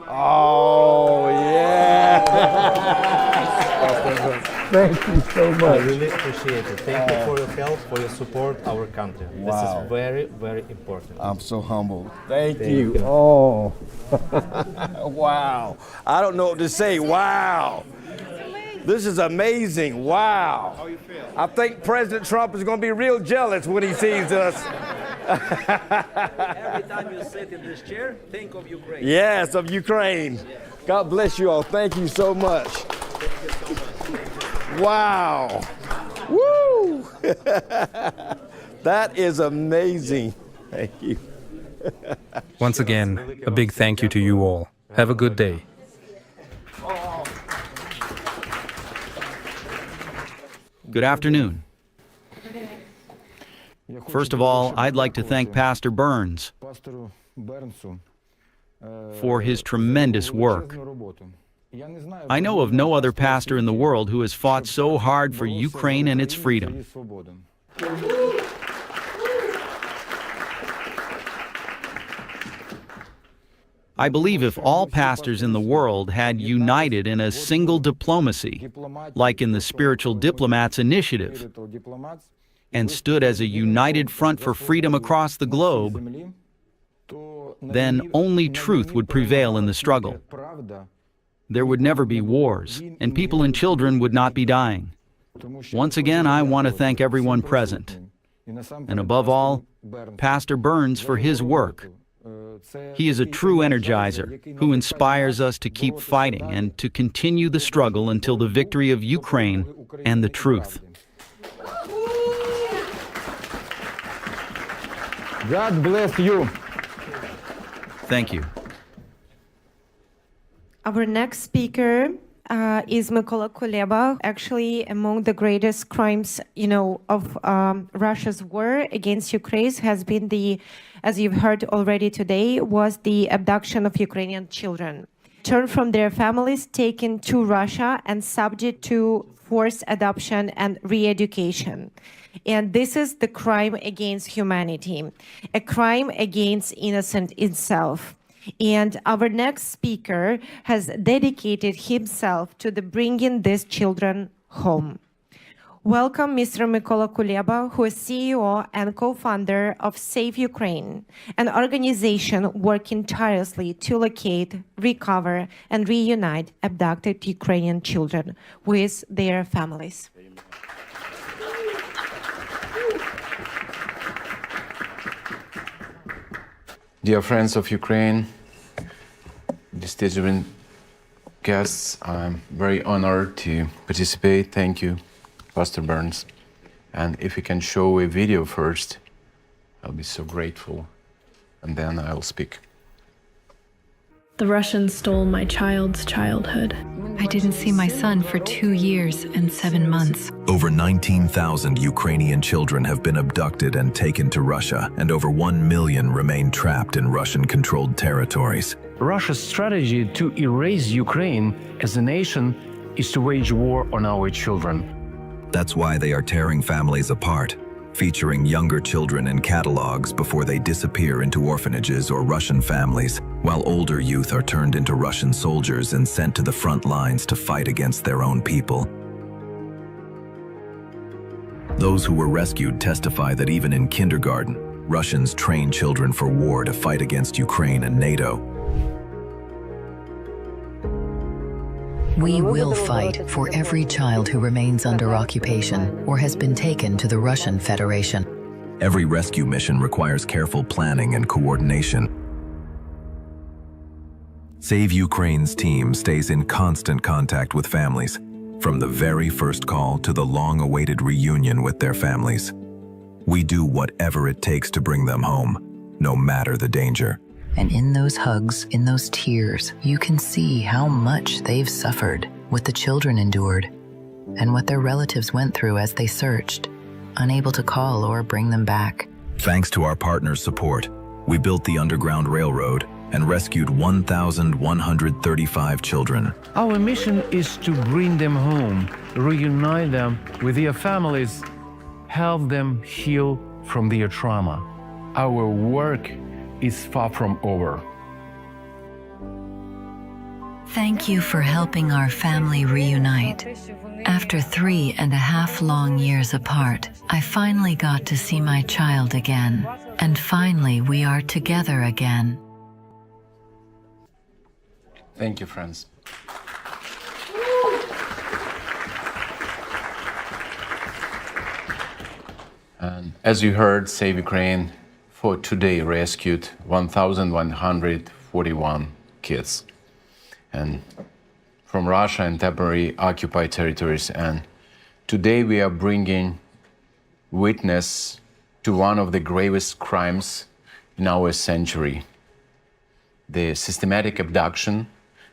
Oh, yeah!
Thank you so
I
much.
really appreciate it. Thank you for your help, for your support, our country. This
Wow.
is very, very important.
I'm so humbled. Thank you.
you.
Oh.
Wow. I don't know what to say. Wow. This is amazing. Wow. How you feel? I think President Trump is going to be real jealous when he sees us.
Every time you sit in this chair, think of Ukraine.
Yes, of Ukraine. God bless you all. Thank you so much. Wow. Woo. That is amazing. Thank you.
Once again, a big thank you to you all. Have a good day.
Good afternoon. First of all, I'd like to thank Pastor Burns for his tremendous work. I know of no other pastor in the world who has fought so hard for Ukraine and its freedom. I believe if all pastors in the world had united in a single diplomacy, like in the Spiritual Diplomats initiative, and stood as a united front for freedom across the globe, then only truth would prevail in the struggle. There would never be wars, and people and children would not be dying. Once again, I want to thank everyone present, and above all, Pastor Burns for his work. He is a true energizer who inspires us to keep fighting and to continue the struggle until the victory of Ukraine and the truth.
God bless you.
Thank you.
Our next speaker is Mykola Kuleba. Actually, among the greatest crimes, of Russia's war against Ukraine has been as you've heard already today, was the abduction of Ukrainian children. Turned from their families, taken to Russia and subject to forced adoption and re-education. And this is the crime against humanity, a crime against innocence itself. And our next speaker has dedicated himself to bringing these children home. Welcome, Mr. Mykola Kuleba, who is CEO and co-founder of Save Ukraine, an organization working tirelessly to locate, recover, and reunite abducted Ukrainian children with their families.
Dear friends of Ukraine, distinguished guests, I'm very honored to participate. Thank you, Pastor Burns. And if you can show a video first, I'll be so grateful, and then I'll speak.
The Russians stole my child's childhood.
I didn't see my son for 2 years and 7 months.
Over 19,000 Ukrainian children have been abducted and taken to Russia, and over 1 million remain trapped in Russian-controlled territories.
Russia's strategy to erase Ukraine as a nation is to wage war on our children.
That's why they are tearing families apart, featuring younger children in catalogs before they disappear into orphanages or Russian families, while older youth are turned into Russian soldiers and sent to the front lines to fight against their own people. Those who were rescued testify that even in kindergarten, Russians train children for war to fight against Ukraine and NATO.
We will fight for every child who remains under occupation or has been taken to the Russian Federation.
Every rescue mission requires careful planning and coordination. Save Ukraine's team stays in constant contact with families, from the very first call to the long-awaited reunion with their families. We do whatever it takes to bring them home, no matter the danger.
And in those hugs, in those tears, you can see how much they've suffered, what the children endured, and what their relatives went through as they searched, unable to call or bring them back.
Thanks to our partners' support, we built the Underground Railroad and rescued 1,135 children.
Our mission is to bring them home, reunite them with their families, help them heal from their trauma. Our work is far from over.
Thank you for helping our family reunite. After 3.5 long years apart, I finally got to see my child again. And finally, we are together again.
Thank you, friends. And as you heard, Save Ukraine for today rescued 1,141 kids and from Russia and temporary occupied territories. And today we are bringing witness to one of the gravest crimes in our century: the systematic abduction,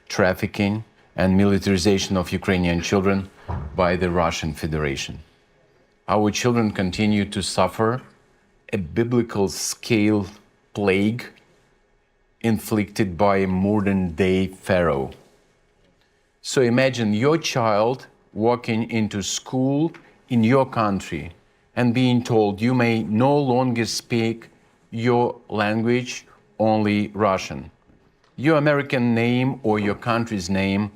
trafficking, and militarization of Ukrainian children by the Russian Federation. Our children continue to suffer a biblical scale plague inflicted by a modern-day Pharaoh. So imagine your child walking into school in your country and being told you may no longer speak your language, only Russian. Your American name or your country's name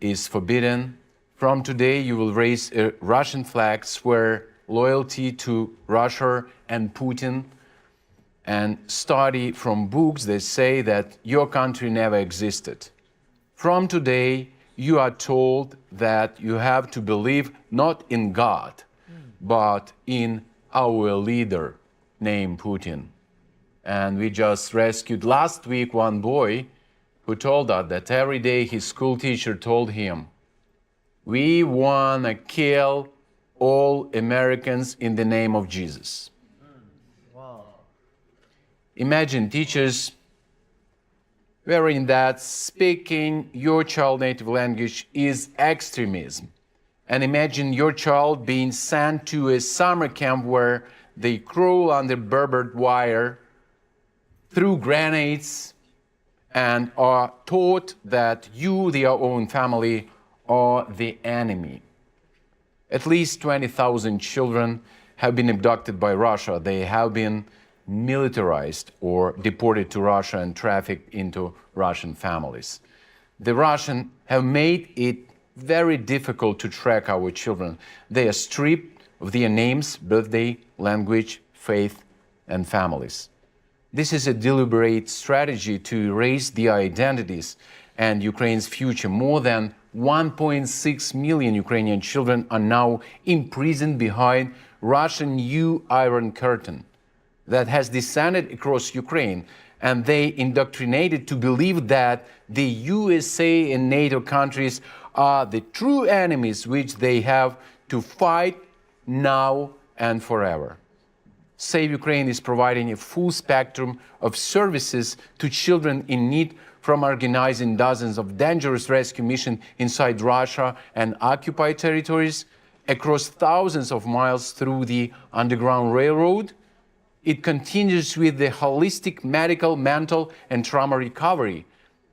is forbidden. From today, you will raise a Russian flag, swear loyalty to Russia and Putin, and study from books that say that your country never existed. From today, you are told that you have to believe not in God, but in our leader named Putin. And we just rescued last week one boy who told us that every day his school teacher told him, "We want to kill all Americans in the name of Jesus." Wow. Imagine teachers wearing that speaking your child's native language is extremism. And imagine your child being sent to a summer camp where they crawl under barbed wire, through grenades, and are taught that you, their own family, are the enemy. At least 20,000 children have been abducted by Russia. They have been militarized or deported to Russia and trafficked into Russian families. The Russians have made it very difficult to track our children. They are stripped of their names, birthday, language, faith, and families. This is a deliberate strategy to erase their identities and Ukraine's future. More than 1.6 million Ukrainian children are now imprisoned behind Russian new Iron Curtain that has descended across Ukraine, and they indoctrinated to believe that the USA and NATO countries are the true enemies which they have to fight now and forever. Save Ukraine is providing a full spectrum of services to children in need, from organizing dozens of dangerous rescue missions inside Russia and occupied territories, across thousands of miles through the Underground Railroad. It continues with the holistic medical, mental, and trauma recovery,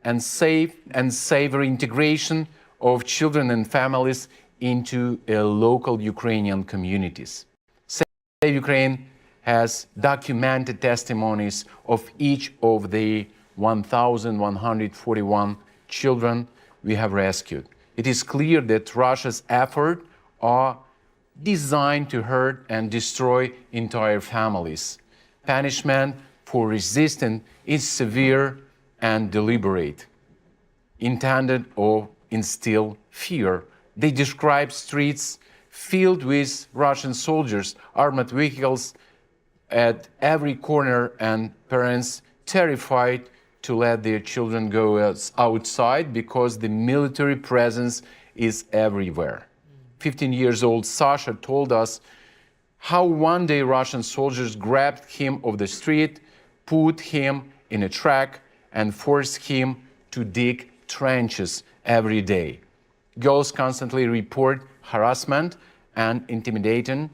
and safe and safer integration of children and families into local Ukrainian communities. Save Ukraine has documented testimonies of each of the 1,141 children we have rescued. It is clear that Russia's efforts are designed to hurt and destroy entire families. Punishment for resistance is severe and deliberate, intended to instill fear. They describe streets filled with Russian soldiers, armored vehicles at every corner, and parents terrified to let their children go outside because the military presence is everywhere. 15-year-old Sasha told us how one day Russian soldiers grabbed him off the street, put him in a truck, and forced him to dig trenches every day. Girls constantly report harassment and intimidation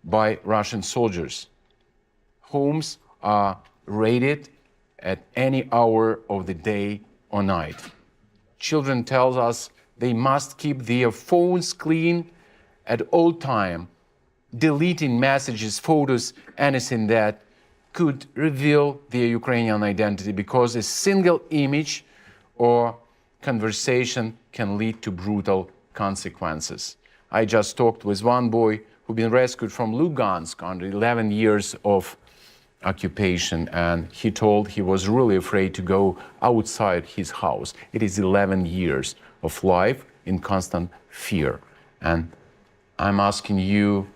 by Russian soldiers. Homes are raided at any hour of the day or night. Children tell us they must keep their phones clean at all time, deleting messages, photos, anything that could reveal their Ukrainian identity, because a single image or conversation can lead to brutal consequences. I just talked with one boy who'd been rescued from Lugansk under 11 years of occupation, and he told he was really afraid to go outside his house. It is 11 years of life in constant fear. And I'm asking you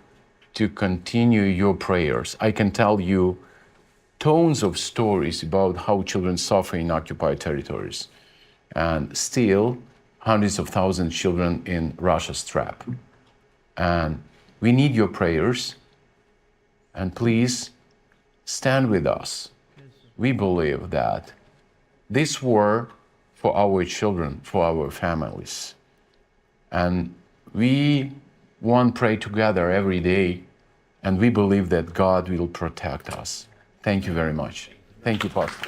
to continue your prayers. I can tell you tons of stories about how children suffer in occupied territories, and still hundreds of thousands of children in Russia's trap. And we need your prayers, and please stand with us. We believe that this war for our children, for our families, and we want to pray together every day, and we believe that God will protect us. Thank you very much. Thank you, Pastor.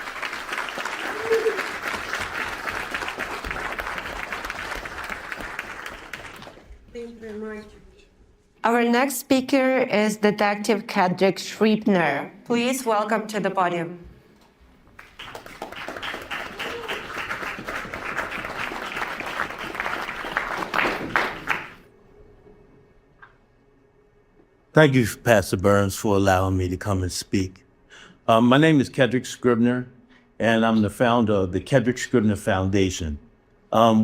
Thank you very much. Our next speaker is Detective Kedrick Shrieppner. Please welcome to the podium.
Thank you, Pastor Burns, for allowing me to come and speak. My name is Kedrick Shrieppner, and I'm the founder of the Kedrick Shrieppner Foundation.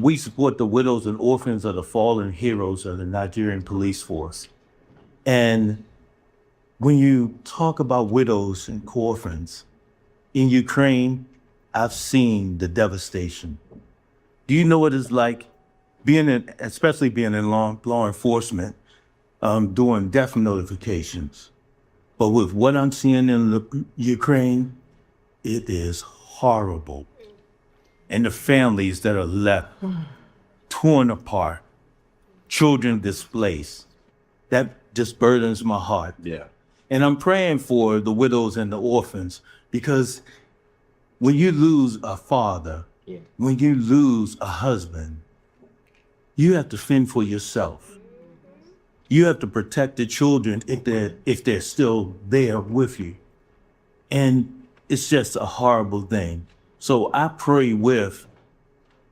We support the widows and orphans of the fallen heroes of the Nigerian police force. And when you talk about widows and orphans, in Ukraine, I've seen the devastation. Do you know what it's like especially being in law enforcement, doing death notifications? But with what I'm seeing in Ukraine, it is horrible. And the families that are left, torn apart, children displaced, that just burdens my heart.
Yeah.
And I'm praying for the widows and the orphans, because when you lose a father, when you lose a husband, you have to fend for yourself. You have to protect the children if they're still there with you. And it's just a horrible thing. So I pray with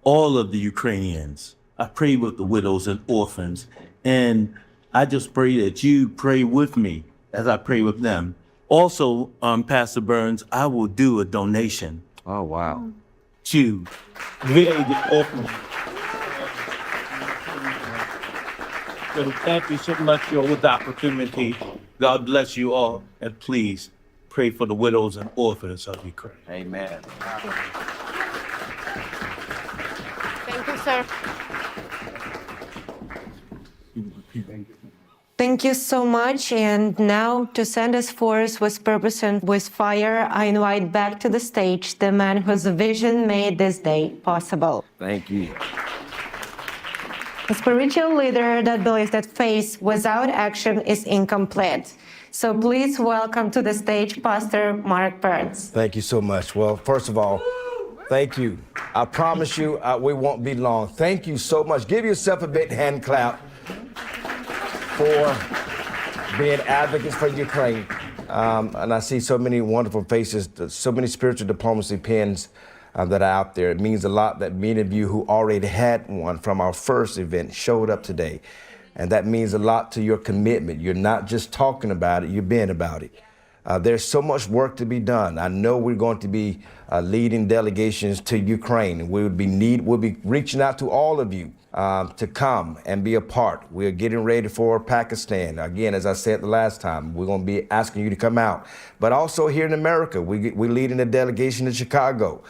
all of the Ukrainians. I pray with the widows and orphans. And I just pray that you pray with me as I pray with them. Also, Pastor Burns, I will do a donation.
Oh, wow.
To the orphans. So thank you so much for this opportunity. God bless you all. And please pray for the widows and orphans of Ukraine.
Amen.
Thank you, sir. Thank you so much. And now, to send us forth with purpose and with fire, I invite back to the stage the man whose vision made this day possible.
Thank you.
A spiritual leader that believes that faith without action is incomplete. So please welcome to the stage Pastor Mark Burns.
Thank you so much. Well, first of all, thank you. I promise you we won't be long. Thank you so much. Give yourself a big hand clap for being advocates for Ukraine. And I see so many wonderful faces, so many spiritual diplomacy pins that are out there. It means a lot that many of you who already had one from our first event showed up today. And that means a lot to your commitment. You're not just talking about it, you're being about it. There's so much work to be done. I know we're going to be leading delegations to Ukraine. We'll be reaching out to all of you to come and be a part. We're getting ready for Pakistan. Again, as I said the last time, we're going to be asking you to come out. But also here in America, we're leading a delegation to Chicago.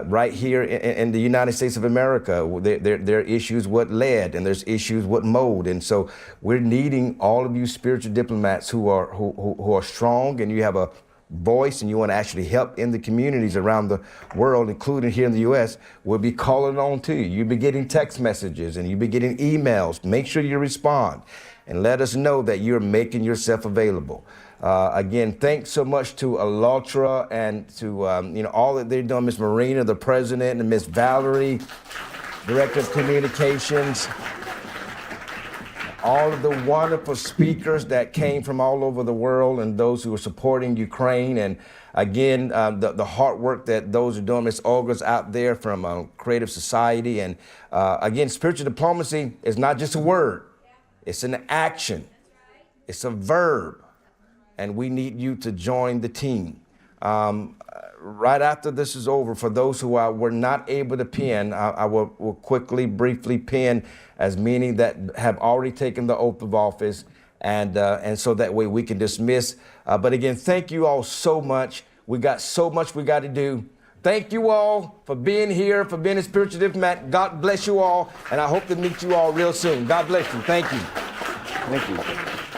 Right here in the United States of America, there are issues with lead and there's issues with mold. And so we're needing all of you spiritual diplomats who are strong and you have a voice and you want to actually help in the communities around the world, including here in the U.S., we'll be calling on to you. You'll be getting text messages and you'll be getting emails. Make sure you respond and let us know that you're making yourself available. Again, thanks so much to ALLATRA and to all that they've done, Ms. Marina, the president, and Ms. Valerie, Director of Communications. all of the wonderful speakers that came from all over the world and those who are supporting Ukraine. And again, the hard work that those are doing. Miss Olga's out there from Creative Society. And again, spiritual diplomacy is not just a word. It's an action. It's a verb. And we need you to join the team. Right after this is over, for those who were not able to pin, I will quickly, briefly pin as many that have already taken the oath of office, and so that way we can dismiss. But again, thank you all so much. We got so much we got to do. Thank you all for being here, for being a spiritual diplomat. God bless you all, and I hope to meet you all real soon. God bless you. Thank you. Thank you.